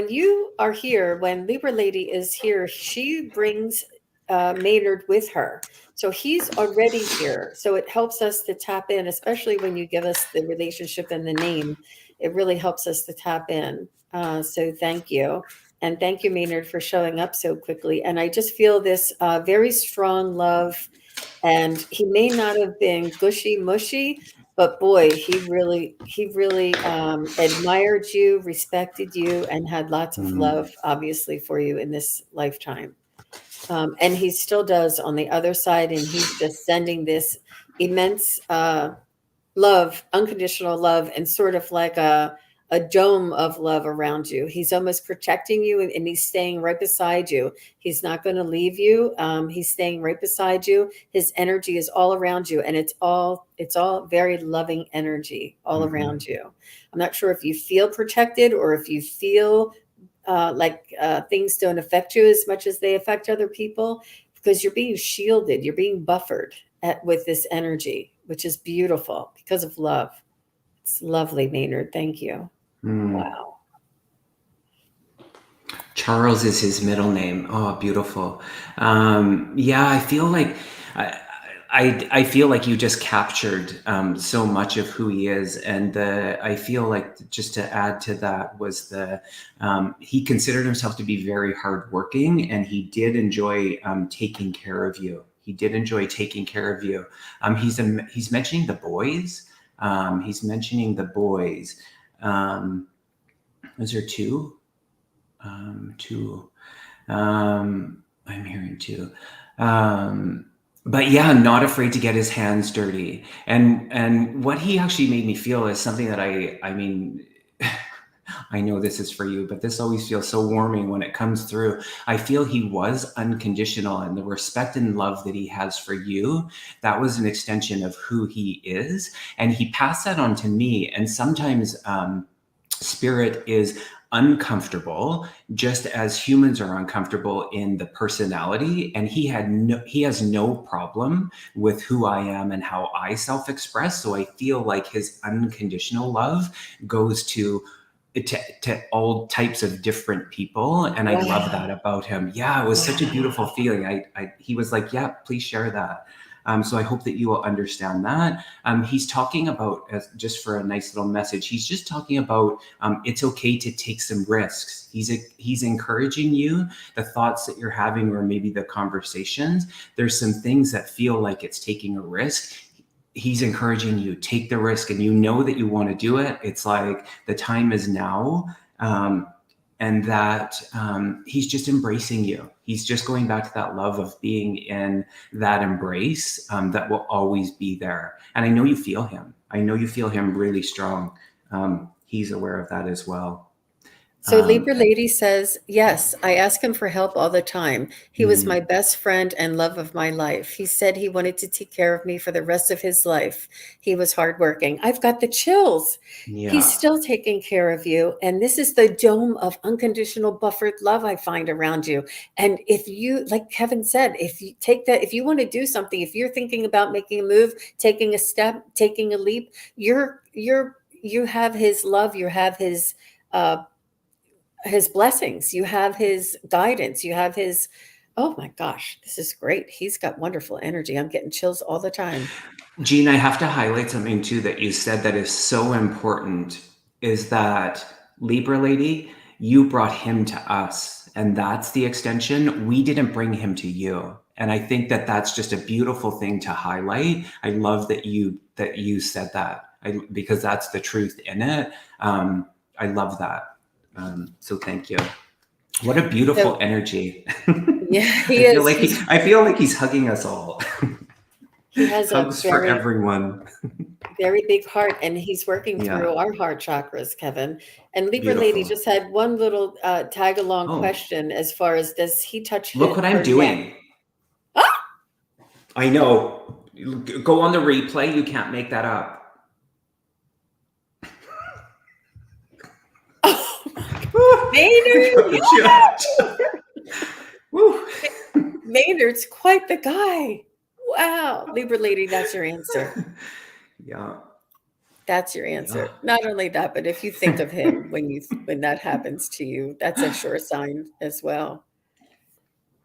you are here, when Libra Lady is here, she brings Maynard with her. So he's already here. So it helps us to tap in, especially when you give us the relationship and the name. It really helps us to tap in. So thank you. And thank you, Maynard, for showing up so quickly. And I just feel this very strong love. And he may not have been gushy mushy, but boy, he really admired you, respected you, and had lots of love, obviously, for you in this lifetime. And he still does on the other side. And he's just sending this immense love, unconditional love, and sort of like a dome of love around you. He's almost protecting you, and he's staying right beside you. He's not going to leave you. He's staying right beside you. His energy is all around you, and it's all very loving energy all around you. I'm not sure if you feel protected or if you feel like things don't affect you as much as they affect other people, because you're being shielded, you're being buffered with this energy, which is beautiful because of love. It's lovely, Maynard. Thank you. Wow. Charles is his middle name. Oh, beautiful. Yeah, I feel like I feel like you just captured so much of who he is, and I feel like, just to add to that, was he considered himself to be very hardworking, and he did enjoy taking care of you. He did enjoy taking care of you. He's mentioning the boys. He's mentioning the boys. Is there two? Two. I'm hearing two. But yeah, not afraid to get his hands dirty. And what he actually made me feel is something that I mean, I know this is for you, but this always feels so warming when it comes through. I feel he was unconditional, and the respect and love that he has for you, that was an extension of who he is. And he passed that on to me. And sometimes spirit is uncomfortable, just as humans are uncomfortable in the personality. And he has no problem with who I am and how I self-express. So I feel like his unconditional love goes to all types of different people. And I love that about him. Yeah, it was such a beautiful feeling. He was like, yeah, please share that. So I hope that you will understand that. He's talking about, just for a nice little message, he's just talking about it's okay to take some risks. He's encouraging you, the thoughts that you're having, or maybe the conversations. There's some things that feel like it's taking a risk. He's encouraging you, take the risk, and you know that you want to do it. It's like the time is now. And that he's just embracing you. He's just going back to that love of being in that embrace that will always be there. And I know you feel him. I know you feel him really strong. He's aware of that as well. So Libra Lady says, yes, I ask him for help all the time. He was my best friend and love of my life. He said he wanted to take care of me for the rest of his life. He was hardworking. I've got the chills. Yeah. He's still taking care of you. And this is the dome of unconditional buffered love I find around you. And if you, like Kevin said, if you take that, if you want to do something, if you're thinking about making a move, taking a step, taking a leap, you have his love, you have his blessings, you have his guidance, you have his, oh my gosh, this is great. He's got wonderful energy. I'm getting chills all the time. Jean, I have to highlight something too that you said that is so important, is that Libra Lady, you brought him to us, and that's the extension. We didn't bring him to you. And I think that that's just a beautiful thing to highlight. I love that you said that, because that's the truth in it. I love that. So thank you. What a beautiful energy. Yeah, he is. I feel like he's hugging us all. He has hugs for everyone. very big heart, and he's working Yeah. through our heart chakras, Kevin. And Libra Lady Beautiful. just had one little tag along Oh, question as far as does he touch look what her I'm neck? doing. I know. Go on the replay. You can't make that up. Maynard! Woo. Maynard's quite the guy. Wow. Libra Lady, that's your answer. Yeah. That's your answer. Not only that, but if you think of him when that happens to you, that's a sure sign as well.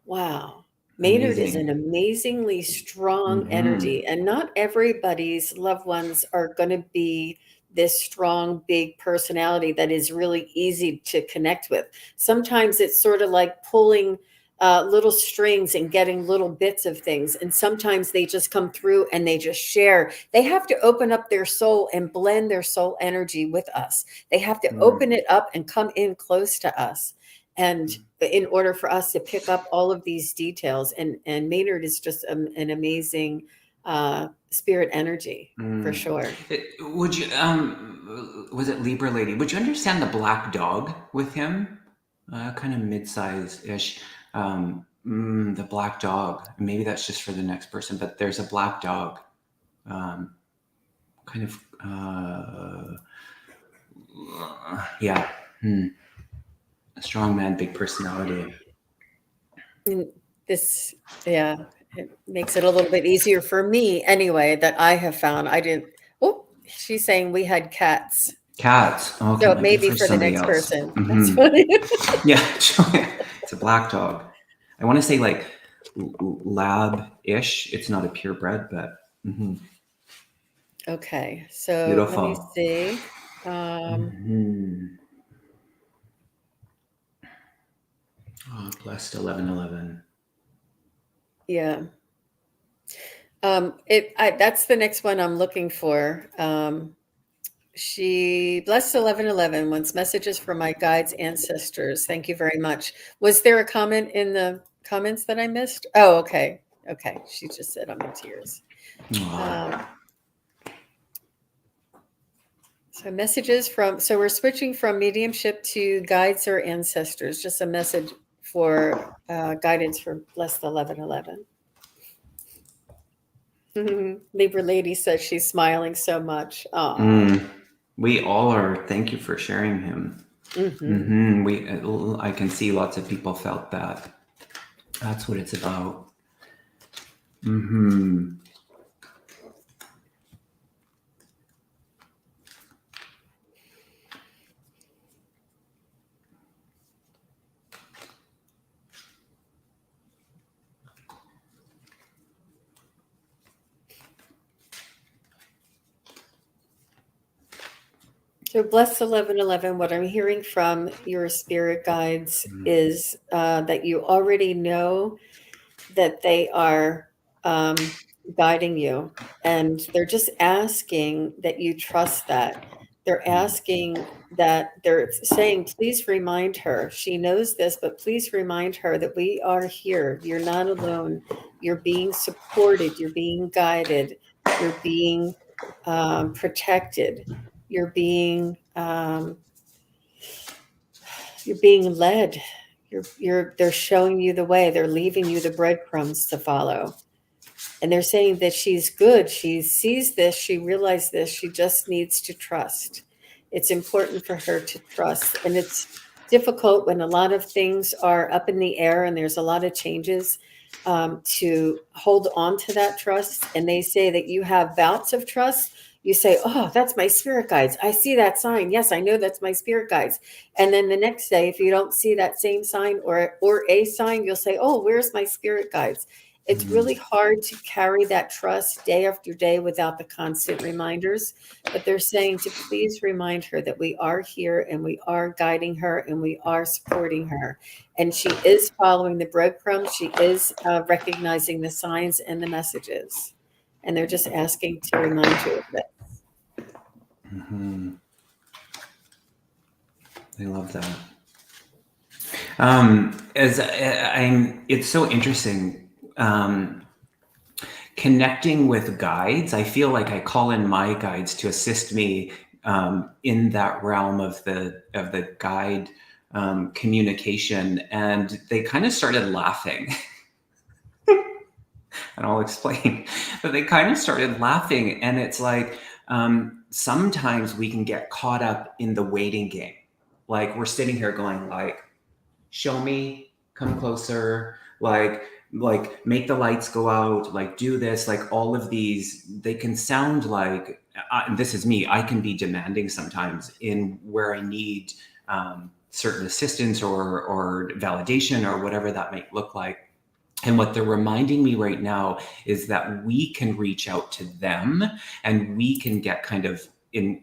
Wow. Maynard is an amazingly strong energy, and not everybody's loved ones are going to be this strong, big personality that is really easy to connect with. Sometimes it's sort of like pulling little strings and getting little bits of things. And sometimes they just come through and they just share. They have to open up their soul and blend their soul energy with us. They have to open it up and come in close to us. And in order for us to pick up all of these details, and Maynard is just an amazing spirit energy for sure. Would you, was it Libra Lady? Would you understand the black dog with him? Kind of mid-size-ish. The black dog. Maybe that's just for the next person, but there's a black dog. Kind of, yeah. A strong man, big personality. And this, yeah, it makes it a little bit easier for me anyway, that I have found. I didn't, oh, she's saying we had cats. Cats. Oh, So maybe for the next person. That's funny. Yeah, it's a black dog. I want to say like lab-ish. It's not a purebred, but. Okay, so Beautiful. let me see. Oh, blessed 1111. Yeah. That's the next one I'm looking for. She blessed 1111 wants messages from my guides, ancestors. Thank you very much. Was there a comment in the comments that I missed? Oh, okay. Okay. She just said I'm in tears. So messages so we're switching from mediumship to guides or ancestors. Just a message for guidance for blessed 1111. Libra Lady says she's smiling so much. We all are. Thank you for sharing him. I can see lots of people felt that. That's what it's about. So bless 1111, what I'm hearing from your spirit guides is that you already know that they are guiding you, and they're just asking that you trust that. They're asking that, they're saying, please remind her. She knows this, but please remind her that we are here. You're not alone. You're being supported. You're being guided. You're being protected. You're being led. They're showing you the way. They're leaving you the breadcrumbs to follow. And they're saying that she's good. She sees this. She realized this. She just needs to trust. It's important for her to trust. And it's difficult when a lot of things are up in the air and there's a lot of changes, to hold on to that trust. And they say that you have bouts of trust. You say, oh, that's my spirit guides. I see that sign. Yes, I know that's my spirit guides. And then the next day, if you don't see that same sign or a sign, you'll say, oh, where's my spirit guides? It's really hard to carry that trust day after day without the constant reminders. But they're saying to please remind her that we are here and we are guiding her and we are supporting her. And she is following the breadcrumbs. She is recognizing the signs and the messages. And they're just asking to remind you of that. I love that. It's so interesting. Can connecting with guides, I feel like I call in my guides to assist me in that realm of the guide communication, and they kind of started laughing. And I'll explain. But they kind of started laughing, and it's like sometimes we can get caught up in the waiting game. Like we're sitting here going like, show me, come closer, like make the lights go out, like do this, like all of these, they can sound like, this is me, I can be demanding sometimes in where I need certain assistance or validation or whatever that might look like. And what they're reminding me right now is that we can reach out to them and we can get kind of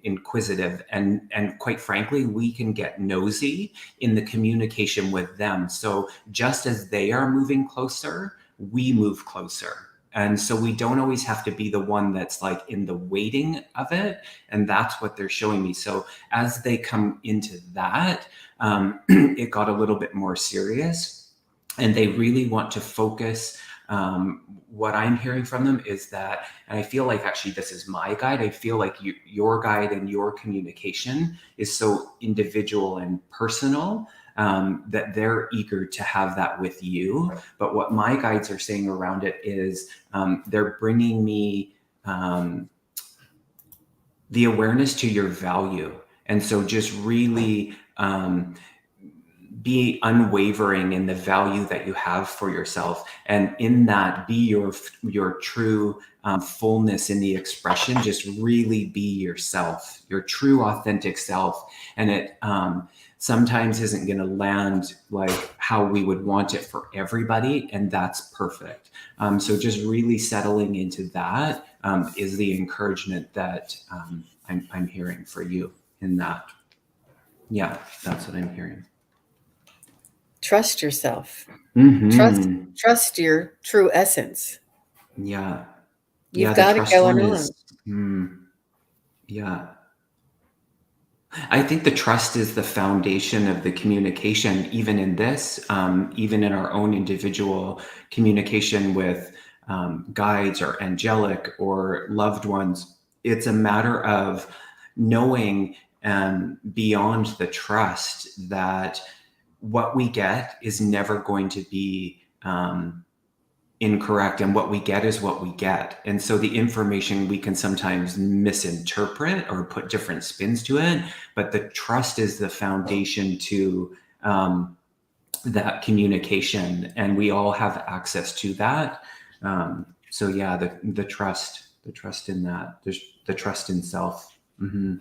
inquisitive and quite frankly, we can get nosy in the communication with them. So just as they are moving closer, we move closer. And so we don't always have to be the one that's like in the waiting of it. And that's what they're showing me. So as they come into that, it got a little bit more serious. And they really want to focus. What I'm hearing from them is that, and I feel like actually this is my guide, I feel like your guide and your communication is so individual and personal that they're eager to have that with you. But what my guides are saying around it is they're bringing me the awareness to your value. And so just really be unwavering in the value that you have for yourself, and in that be your true fullness in the expression. Just really be yourself, your true authentic self. And it sometimes isn't going to land like how we would want it for everybody, and that's perfect. So just really settling into that is the encouragement that I'm hearing for you in that. Yeah, that's what I'm hearing. Trust yourself. Mm-hmm. Trust your true essence. Yeah. You've got it going on. Yeah. I think the trust is the foundation of the communication, even in this, even in our own individual communication with guides or angelic or loved ones. It's a matter of knowing beyond the trust that what we get is never going to be incorrect, and what we get is what we get. And so the information we can sometimes misinterpret or put different spins to it, but the trust is the foundation to that communication, and we all have access to that. So yeah, the trust in that, there's the trust in self. Mm-hmm.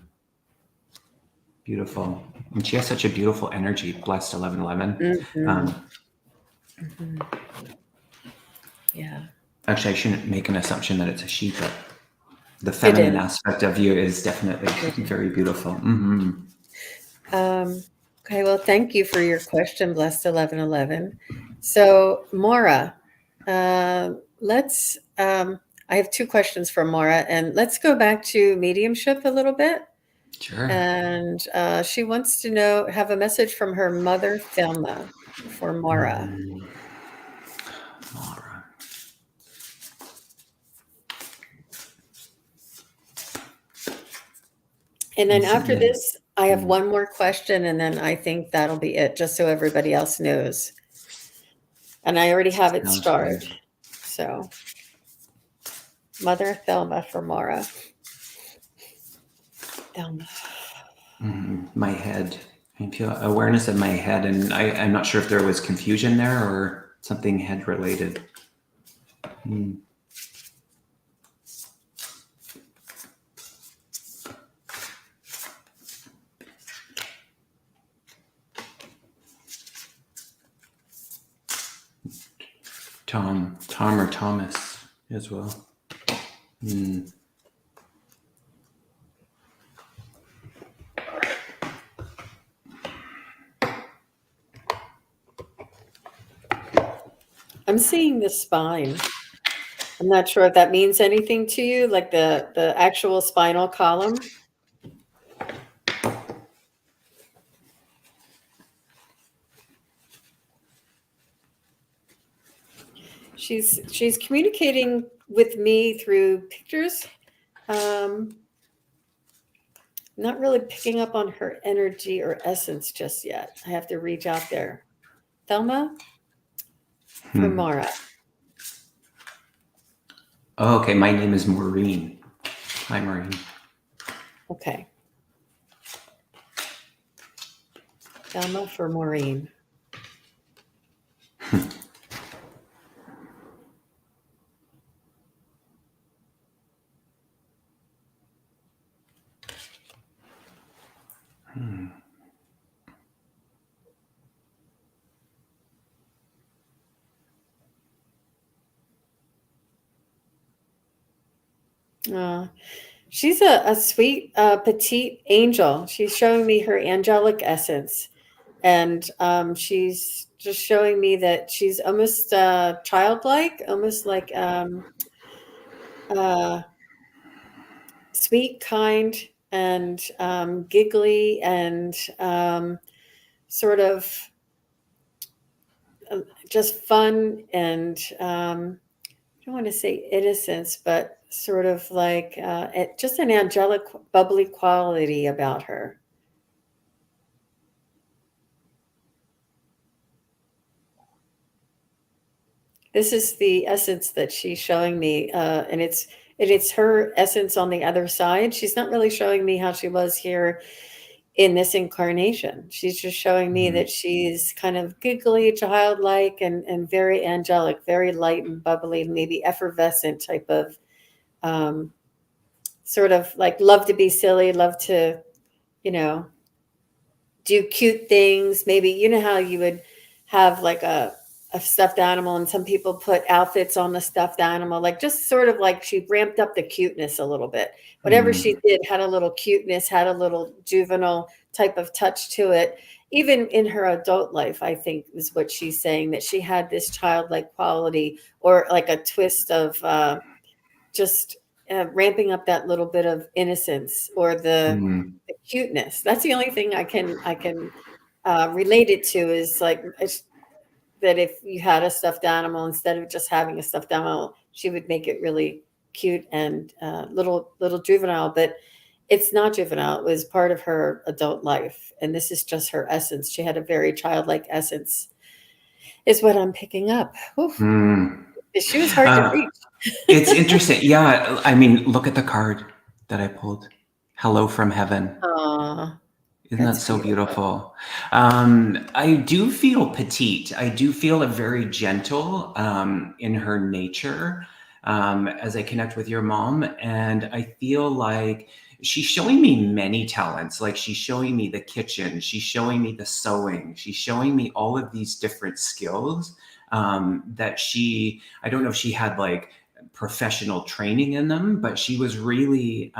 Beautiful. And she has such a beautiful energy. Blessed 1111. Mm-hmm. Yeah. Actually, I shouldn't make an assumption that it's a she, but the feminine aspect of you is definitely very beautiful. Mm-hmm. Okay, well, thank you for your question, Blessed 1111. So, Maura, let's. I have two questions for Maura, and let's go back to mediumship a little bit. Sure. And she wants to have a message from her mother, Thelma, for Maura. Maura. And then after this, I have one more question, and then I think that'll be it, just so everybody else knows. And I already have it starred. So, Mother Thelma for Maura. Thelma. My head. I feel awareness of my head, and I'm not sure if there was confusion there or something head related. Tom or Thomas as well. I'm seeing the spine. I'm not sure if that means anything to you, like the actual spinal column. She's communicating with me through pictures. Not really picking up on her energy or essence just yet. I have to reach out there. Thelma for Mara. Oh, okay. My name is Maureen. Hi, Maureen. Okay. Thelma for Maureen. She's a sweet, petite angel. She's showing me her angelic essence. And she's just showing me that she's almost childlike, almost like sweet, kind, and giggly, and sort of just fun, and I don't want to say innocence, but sort of like just an angelic, bubbly quality about her. This is the essence that she's showing me, and it's her essence on the other side. She's not really showing me how she was here in this incarnation. She's just showing me that she's kind of giggly, childlike, and very angelic, very light and bubbly, maybe effervescent type of sort of like love to be silly, love to, do cute things. Maybe, how you would have like a stuffed animal, and some people put outfits on the stuffed animal, like just sort of like she ramped up the cuteness a little bit. Whatever she did had a little cuteness, had a little juvenile type of touch to it. Even in her adult life, I think is what she's saying, that she had this childlike quality, or like a twist of just ramping up that little bit of innocence, or the cuteness. That's the only thing I can relate it to, is like that if you had a stuffed animal, instead of just having a stuffed animal, she would make it really cute and little juvenile. But it's not juvenile. It was part of her adult life, and this is just her essence. She had a very childlike essence, is what I'm picking up. She was hard to reach. It's interesting. Yeah, I mean, look at the card that I pulled. Hello from heaven. Isn't that so beautiful? I do feel petite. I do feel very gentle in her nature as I connect with your mom. And I feel like she's showing me many talents. Like, she's showing me the kitchen. She's showing me the sewing. She's showing me all of these different skills that I don't know if she had like professional training in them, but she was really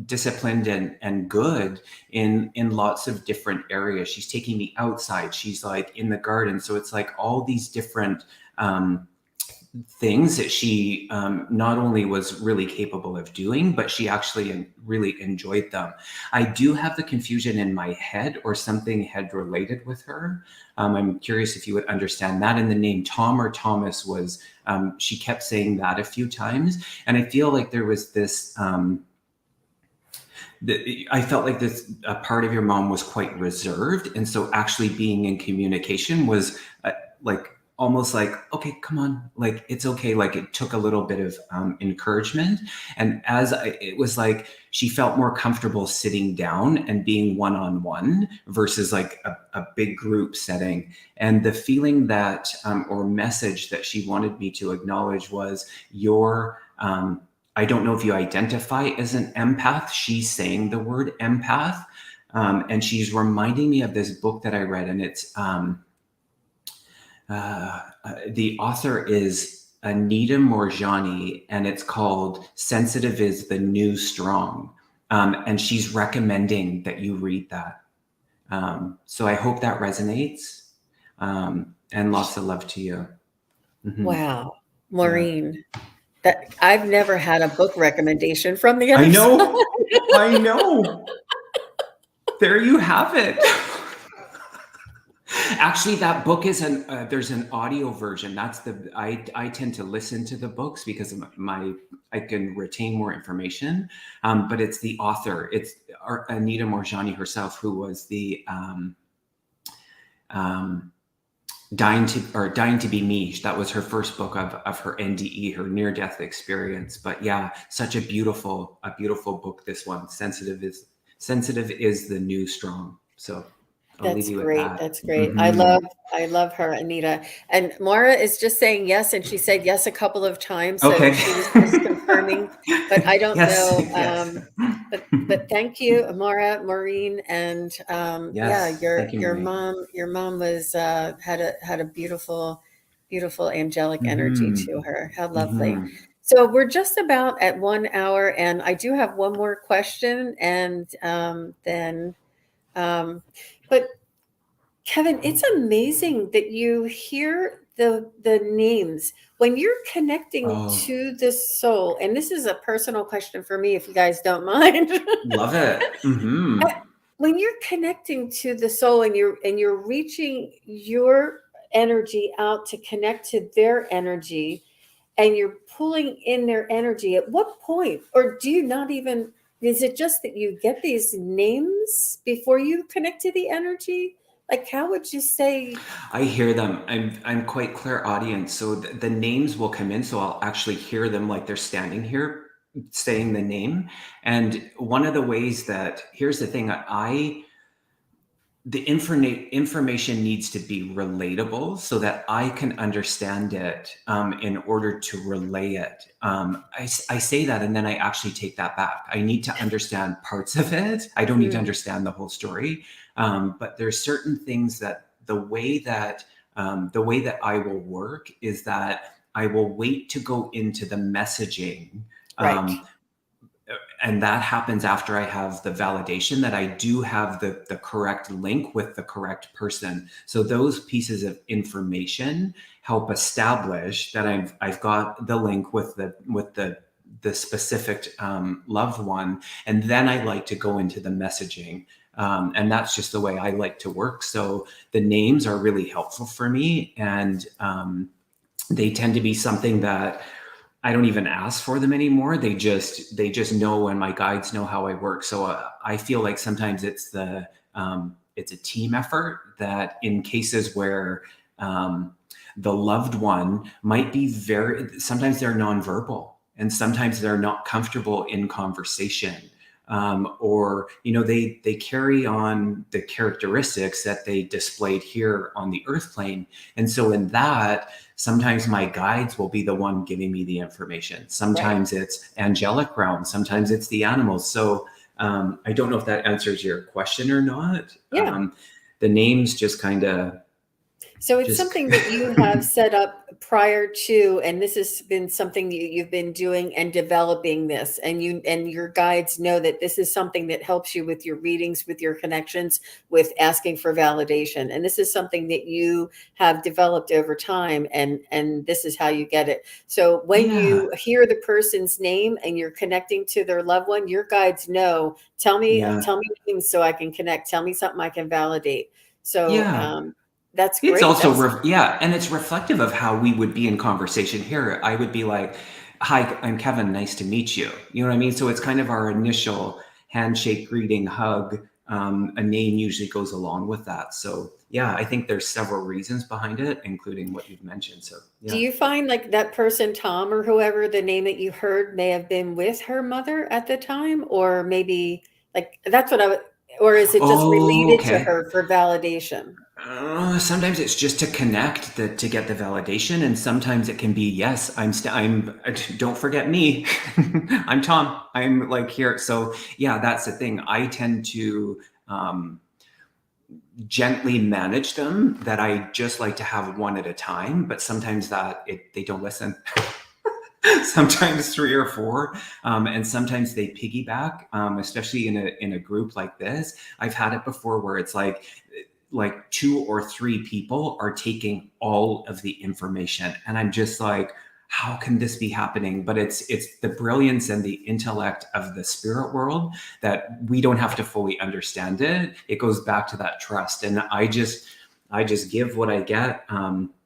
disciplined and good in lots of different areas. She's taking me outside. She's like in the garden. So it's like all these different things that she not only was really capable of doing, but she actually really enjoyed them. I do have the confusion in my head, or something head related with her. I'm curious if you would understand that. And the name Tom or Thomas was, she kept saying that a few times. And I feel like there was this, I felt like a part of your mom was quite reserved. And so actually being in communication was like, almost like, okay, come on, like, it's okay. Like, it took a little bit of encouragement. And it was like, she felt more comfortable sitting down and being one-on-one versus like a big group setting. And the feeling that, or message that she wanted me to acknowledge was I don't know if you identify as an empath. She's saying the word empath. And she's reminding me of this book that I read, and it's, the author is Anita Morjani, and it's called Sensitive is the New Strong. And she's recommending that you read that. So I hope that resonates, and lots of love to you. Wow. Maureen, that I've never had a book recommendation from the other side. I know. There you have it. Actually, that book is there's an audio version. I tend to listen to the books because of I can retain more information. But it's the author. It's Anita Morjani herself, who was the Dying to Be Me. That was her first book of her NDE, her near death experience. But yeah, such a beautiful book. This one, sensitive is the new strong. So I'll leave That's you with great. that. That's great. Mm-hmm. I love her, Anita. And Mara is just saying yes, and she said yes a couple of times, so Okay. she was just confirming. But I don't Yes. know. Yes. But thank you, Mara, Maureen, and yeah, Yes. Thank you, Maureen. your mom was had a beautiful, beautiful angelic energy Mm-hmm. to her. How lovely. Mm-hmm. So we're just about at 1 hour, and I do have one more question, and then. But Kevin, it's amazing that you hear the names when you're connecting Oh, to the soul. And this is a personal question for me, if you guys don't mind. love it. Mm-hmm. When you're connecting to the soul and you're reaching your energy out to connect to their energy, and you're pulling in their energy, at what point, or do you not even, is it just that you get these names before you connect to the energy? Like, how would you say? I hear them. I'm quite clairaudient, so the names will come in. So I'll actually hear them like they're standing here, saying the name. And one of the ways that here's the thing, the information needs to be relatable so that I can understand it in order to relay it. I say that and then I actually take that back. I need to understand parts of it. I don't need to understand the whole story. But there's certain things that the way that I will work is that I will wait to go into the messaging. Right. And that happens after I have the validation that I do have the correct link with the correct person. So those pieces of information help establish that I've got the link with the specific loved one, and then I like to go into the messaging. And that's just the way I like to work. So the names are really helpful for me, and they tend to be something that I don't even ask for them anymore. They just know, and my guides know how I work. So I feel like sometimes it's a team effort, that in cases where the loved one might be sometimes they're nonverbal, and sometimes they're not comfortable in conversation. Or they carry on the characteristics that they displayed here on the earth plane, and so in that, sometimes my guides will be the one giving me the information. Sometimes it's angelic realm, sometimes it's the animals. So I don't know if that answers your question or not. Yeah. The names just kind of. So it's something that you have set up prior to, and this has been something you've been doing and developing this, and your guides know that this is something that helps you with your readings, with your connections, with asking for validation. And this is something that you have developed over time, and this is how you get it. So when you hear the person's name and you're connecting to their loved one, your guides know, tell me names so I can connect. Tell me something I can validate. So that's great. It's also, and it's reflective of how we would be in conversation here. I would be like, hi, I'm Kevin. Nice to meet you. You know what I mean? So it's kind of our initial handshake, greeting, hug. A name usually goes along with that. So yeah, I think there's several reasons behind it, including what you've mentioned. So yeah. Do you find like that person, Tom, or whoever the name that you heard may have been with her mother at the time, or maybe like that's what I would, or is it just related to her for validation? Sometimes it's just to connect, to get the validation, and sometimes it can be, yes, don't forget me. I'm Tom. I'm like here. So yeah, that's the thing. I tend to gently manage them, that I just like to have one at a time, but sometimes they don't listen. Sometimes 3 or 4, and sometimes they piggyback, especially in a group like this. I've had it before where it's like 2 or 3 people are taking all of the information, and I'm just like, how can this be happening? But it's the brilliance and the intellect of the spirit world that we don't have to fully understand it. It goes back to that trust, and I just give what I get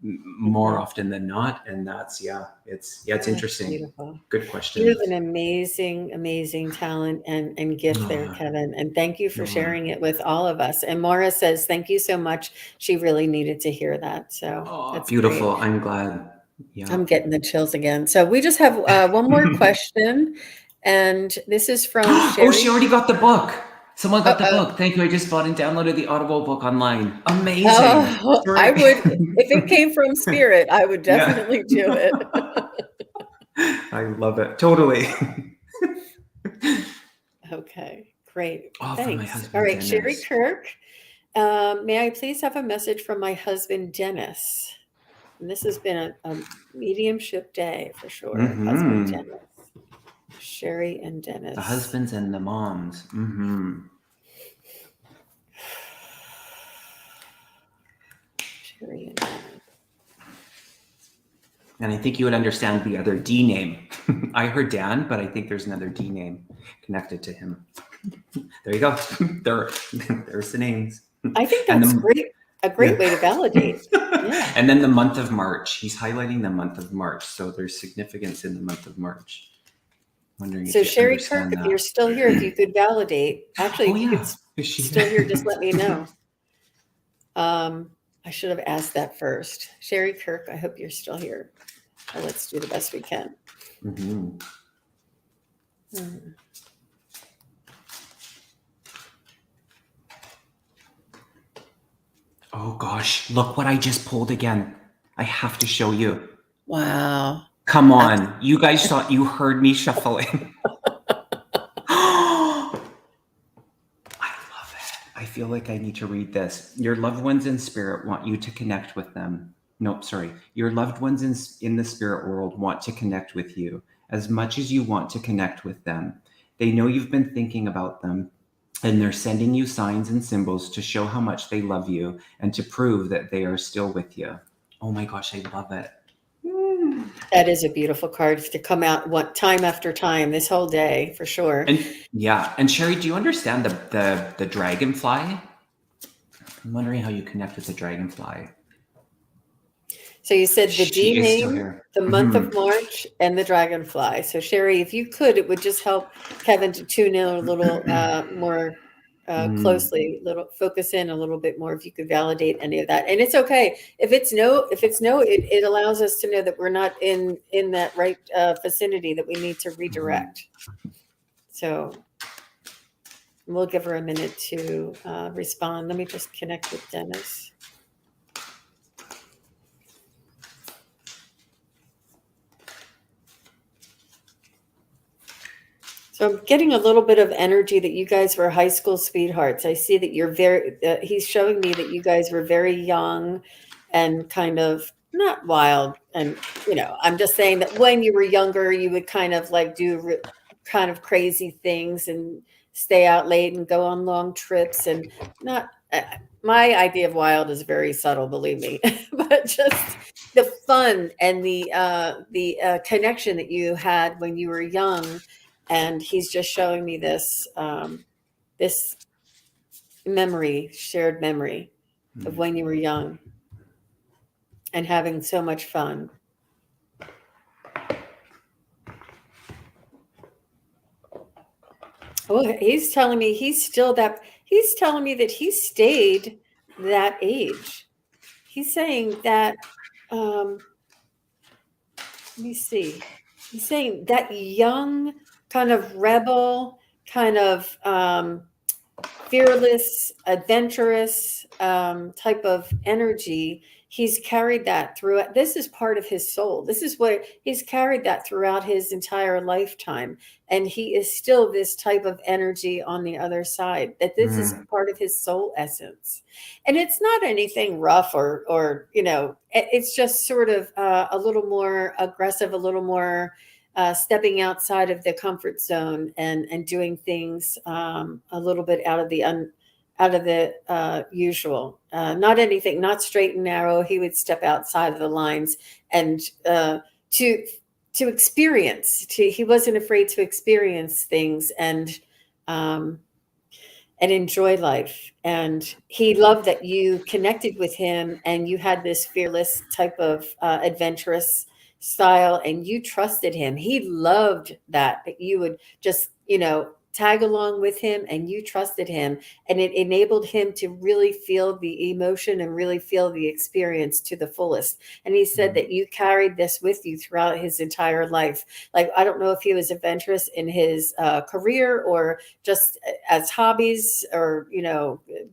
more often than not. And that's, it's interesting. Beautiful. Good question. You have an amazing talent and gift there, Kevin. And thank you for sharing it with all of us. And Maura says, thank you so much. She really needed to hear that. So that's beautiful. great. I'm glad. Yeah. I'm getting the chills again. So we just have one more question. And this is from Sherry. Oh, she already got the book. Someone got the book. Thank you. I just bought and downloaded the Audible book online. Amazing. I would, if it came from Spirit, I would definitely do it. I love it. Totally. Okay, great. Oh, thanks. All right, Dennis. Sherry Kirk. May I please have a message from my husband, Dennis? And this has been a mediumship day for sure. Husband, Dennis. Sherry and Dennis. The husbands and the moms. Sherry and Dennis. And I think you would understand the other D name. I heard Dan, but I think there's another D name connected to him. There you go. There's the names. I think that's great. A great way to validate. Yeah. And then the month of March. He's highlighting the month of March. So there's significance in the month of March. Wondering so Sherry Kirk, if you're still here, if you could validate. Actually, if you could still here, just let me know. I should have asked that first. Sherry Kirk, I hope you're still here. Well, let's do the best we can. Oh gosh, look what I just pulled again. I have to show you. Wow. Come on. You guys you heard me shuffling. I love it. I feel like I need to read this. Your loved ones in spirit want you to connect with them. Nope, sorry. Your loved ones in the spirit world want to connect with you as much as you want to connect with them. They know you've been thinking about them, and they're sending you signs and symbols to show how much they love you and to prove that they are still with you. Oh my gosh, I love it. That is a beautiful card to come out time after time this whole day for sure. And Sherry, do you understand the dragonfly? I'm wondering how you connect with the dragonfly. So you said the D name, the month of March, and the dragonfly. So Sherry, if you could, it would just help Kevin to tune in a little more closely, focus in a little bit more. If you could validate any of that, and it's okay if it's no, it allows us to know that we're not in that right vicinity that we need to redirect. So we'll give her a minute to respond. Let me just connect with Dennis. So I'm getting a little bit of energy that you guys were high school sweethearts. I see that you're he's showing me that you guys were very young and kind of not wild. And, I'm just saying that when you were younger, you would kind of like do kind of crazy things and stay out late and go on long trips and not, my idea of wild is very subtle, believe me, but just the fun and the connection that you had when you were young. And he's just showing me this this shared memory of when you were young and having so much fun. Oh, he's telling me he's telling me that he stayed that age. He's saying that, let me see. He's saying that young, kind of rebel, kind of fearless, adventurous type of energy. He's carried that throughout. This is part of his soul. This is what he's carried that throughout his entire lifetime. And he is still this type of energy on the other side, that this is part of his soul essence. And it's not anything rough or it's just sort of a little more aggressive, a little more stepping outside of the comfort zone and doing things a little bit out of the usual. Not anything, not straight and narrow. He would step outside of the lines and to experience. He wasn't afraid to experience things and and enjoy life. And he loved that you connected with him and you had this fearless type of adventurous style and you trusted him. He loved that you would just, tag along with him and you trusted him. And it enabled him to really feel the emotion and really feel the experience to the fullest. And he said that you carried this with you throughout his entire life. Like, I don't know if he was adventurous in his career or just as hobbies or,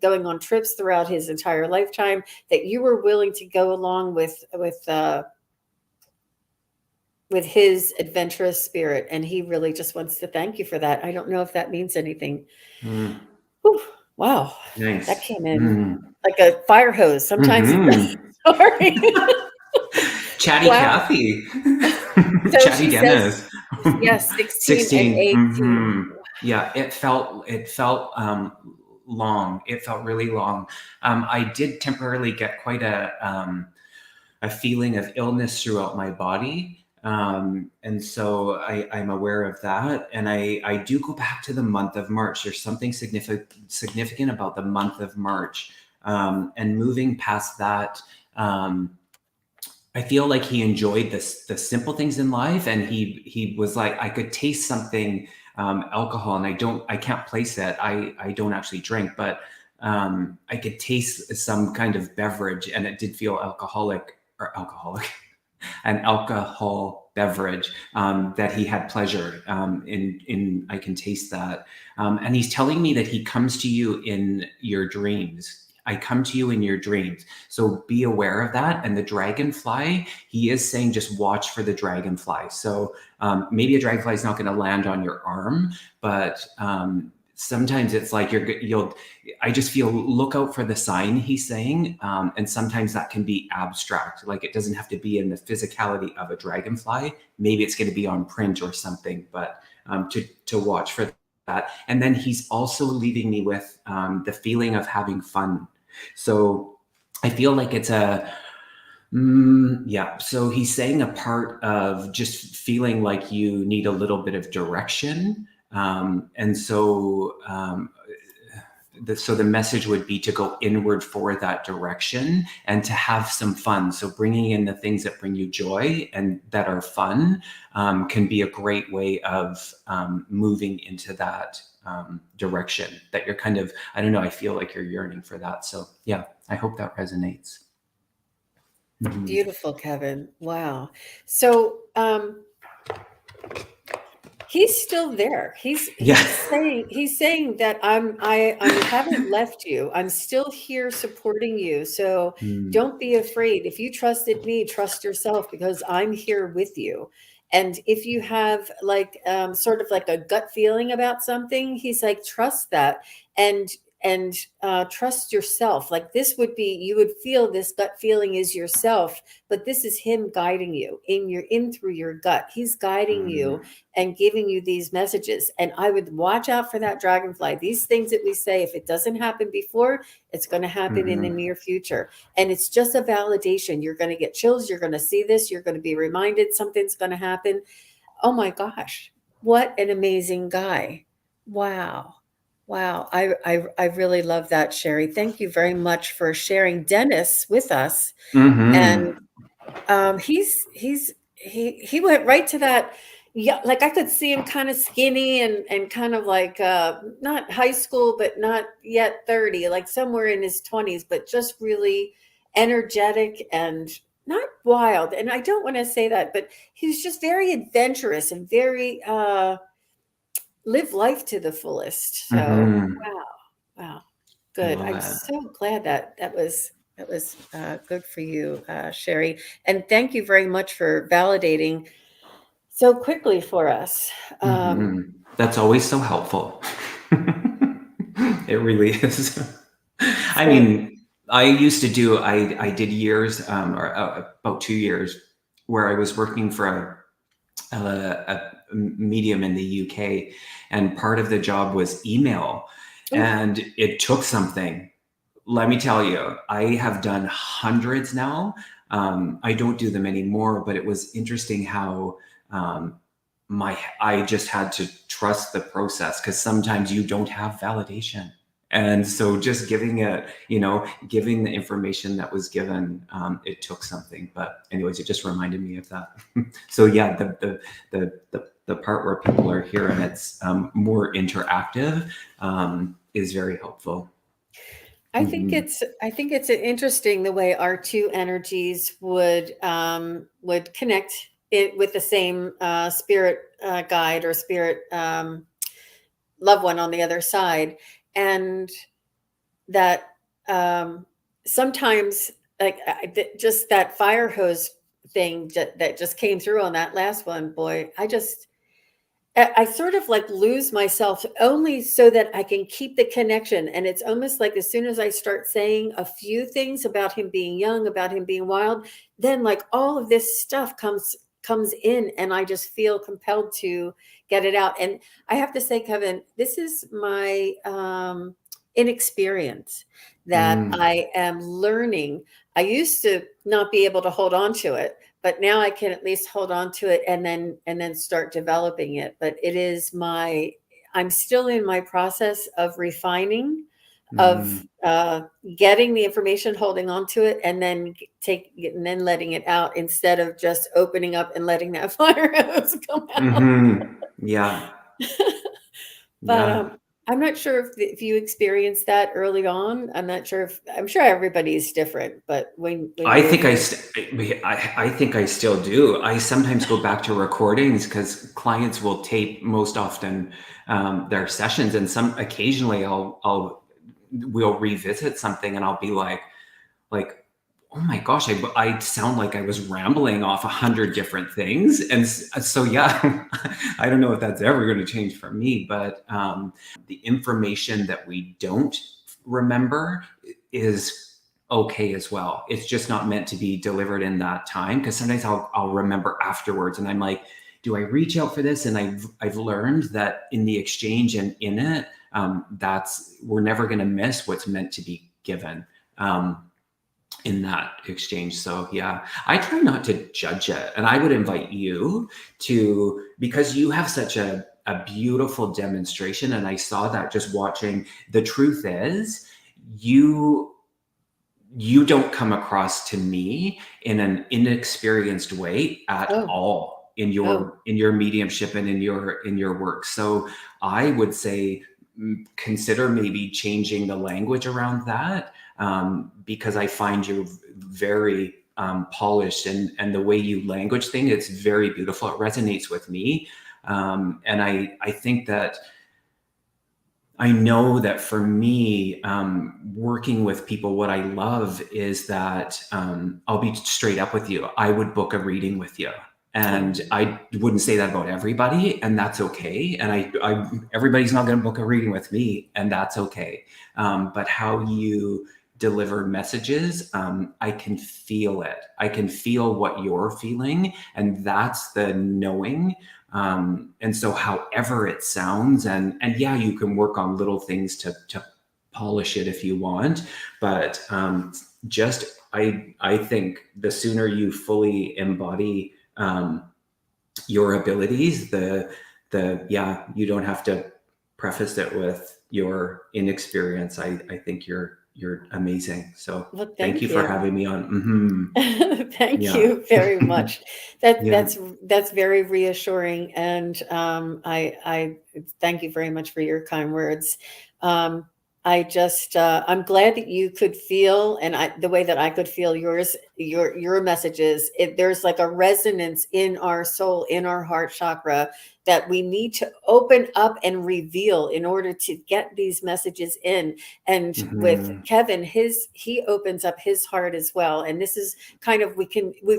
going on trips throughout his entire lifetime, that you were willing to go along with his adventurous spirit. And he really just wants to thank you for that. I don't know if that means anything. Mm. Whew, wow. Nice. That came in like a fire hose. Sometimes it does. Sorry. Chatty Kathy. So Chatty she Dennis. says, yes, 16 and 18. Yeah, it felt long. It felt really long. I did temporarily get quite a feeling of illness throughout my body. And so I'm aware of that. And I do go back to the month of March. There's something significant about the month of March. And moving past that, I feel like he enjoyed the simple things in life. And he was like, I could taste something, alcohol, and I can't place it. I don't actually drink, but I could taste some kind of beverage and it did feel alcoholic, an alcohol beverage, that he had pleasure in. I can taste that. And he's telling me that he comes to you in your dreams. I come to you in your dreams. So be aware of that. And the dragonfly, he is saying, just watch for the dragonfly. So maybe a dragonfly is not going to land on your arm, but sometimes it's like I just feel, look out for the sign, he's saying. And sometimes that can be abstract. Like, it doesn't have to be in the physicality of a dragonfly. Maybe it's going to be on print or something, but to watch for that. And then he's also leaving me with the feeling of having fun. So I feel like it's so he's saying a part of just feeling like you need a little bit of direction. And so the message would be to go inward for that direction and to have some fun. So bringing in the things that bring you joy and that are fun can be a great way of moving into that direction that you're kind of, I don't know, I feel like you're yearning for that. So yeah, I hope that resonates. Beautiful, Kevin. Wow. So he's still there. He's saying that I haven't left you. I'm still here supporting you. So don't be afraid. If you trusted me, trust yourself, because I'm here with you. And if you have like sort of like a gut feeling about something, he's like, trust that and trust yourself. Like, this would be, you would feel this gut feeling is yourself, but this is him guiding you in through your gut. He's guiding you and giving you these messages. And I would watch out for that dragonfly. These things that we say, if it doesn't happen before, it's going to happen in the near future. And it's just a validation. You're going to get chills. You're going to see this. You're going to be reminded something's going to happen. Oh my gosh, what an amazing guy. Wow. I really love that, Sherry. Thank you very much for sharing Dennis with us. And he went right to that. Yeah, like I could see him kind of skinny and kind of like not high school, but not yet 30, like somewhere in his 20s, but just really energetic and not wild. And I don't want to say that, but he's just very adventurous and very live life to the fullest. So wow, good. I'm so glad that was good for you, Sherry. And thank you very much for validating so quickly for us. That's always so helpful. It really is. I mean, I used to do, I did years, or about 2 years, where I was working for a medium in the UK, and part of the job was email. And it took something. Let me tell you, I have done hundreds now. I don't do them anymore, but it was interesting how I just had to trust the process, because sometimes you don't have validation. And so just giving it, giving the information that was given, it took something. But anyways, it just reminded me of that. So yeah, the part where people are here and it's more interactive is very helpful. I think it's interesting the way our two energies would connect it with the same spirit guide or spirit loved one on the other side, and that sometimes like just that fire hose thing that just came through on that last one, boy, I sort of like lose myself only so that I can keep the connection. And it's almost like as soon as I start saying a few things about him being young, about him being wild, then like all of this stuff comes in, and I just feel compelled to get it out. And I have to say, Kevin, this is my inexperience that I am learning. I used to not be able to hold on to it, but now I can at least hold on to it and then start developing it. But I'm still in my process of refining, of getting the information, holding on to it, and then letting it out instead of just opening up and letting that fire hose come out. Yeah. But I'm not sure if you experienced that early on. I'm sure everybody's different, but when I think I think I still do. I sometimes go back to recordings because clients will tape most often their sessions, and occasionally we'll revisit something, and I'll be like, oh my gosh, I sound like I was rambling off 100 different things. And so, yeah, I don't know if that's ever going to change for me, but the information that we don't remember is okay as well. It's just not meant to be delivered in that time, because sometimes I'll remember afterwards and I'm like, do I reach out for this? And I've learned that in the exchange and in it, we're never going to miss what's meant to be given in that exchange. So yeah, I try not to judge it. And I would invite you to, because you have such a beautiful demonstration. And I saw that just watching. The truth is, you don't come across to me in an inexperienced way at all in your mediumship and in your work. So I would say, consider maybe changing the language around that, because I find you're very polished, and the way you language things, it's very beautiful. It resonates with me. And I think that I know that for me, working with people, what I love is that I'll be straight up with you. I would book a reading with you. And I wouldn't say that about everybody, and that's okay. And everybody's not going to book a reading with me, and that's okay. But how you deliver messages, I can feel it. I can feel what you're feeling, and that's the knowing. And so however it sounds, and yeah, you can work on little things to polish it if you want, but I think the sooner you fully embody your abilities, you don't have to preface it with your inexperience. I think you're amazing. So thank you for having me on. Thank you very much. That's very reassuring. And I thank you very much for your kind words. I'm glad that you could feel, and the way that I could feel your messages. There's like a resonance in our soul, in our heart chakra, that we need to open up and reveal in order to get these messages in. And with Kevin, he opens up his heart as well. And this is kind of, we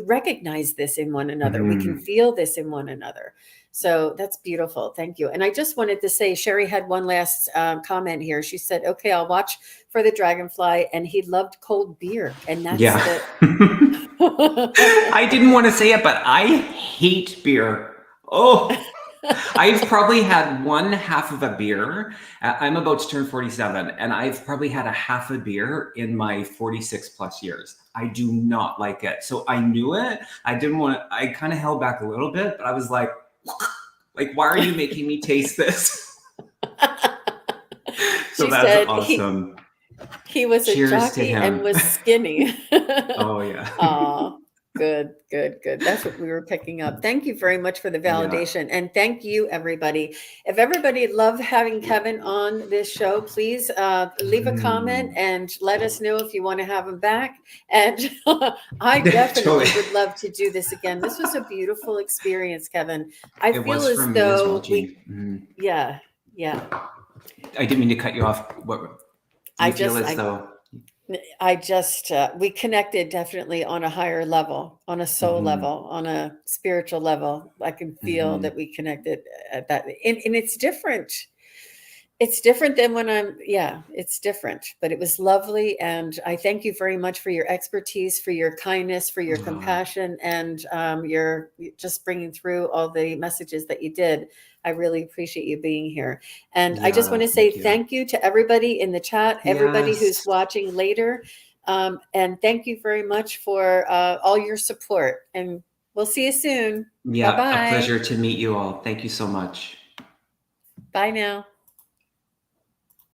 recognize this in one another. We can feel this in one another. So that's beautiful. Thank you. And I just wanted to say, Sherry had one last comment here. She said, okay, I'll watch for the dragonfly, and he loved cold beer. And that's I didn't want to say it, but I hate beer. Oh, I've probably had one half of a beer. I'm about to turn 47, and I've probably had a half a beer in my 46 plus years. I do not like it. So I knew it. I kind of held back a little bit, but I was like, why are you making me taste this? So She that's said awesome. he was a Cheers to jockey and him. was skinny. Oh yeah. Aw, good. That's what we were picking up. Thank you very much for the Yeah. validation. And thank you, everybody. If everybody loved having Kevin on this show, please leave a comment and let us know if you want to have him back. And I definitely Totally. would love to do this again. This was a beautiful experience, Kevin. I It feel was as for me as though well, Jean. yeah. I didn't mean to cut you off. What do you feel as though? We connected definitely on a higher level, on a soul level, on a spiritual level. I can feel that we connected at that. And it's different. It's different than when it's different, but it was lovely. And I thank you very much for your expertise, for your kindness, for your compassion, and your just bringing through all the messages that you did. I really appreciate you being here. And I just want to say thank you to everybody in the chat, everybody who's watching later. And thank you very much for all your support. And we'll see you soon. Yeah, Bye-bye. a pleasure to meet you all. Thank you so much. Bye now.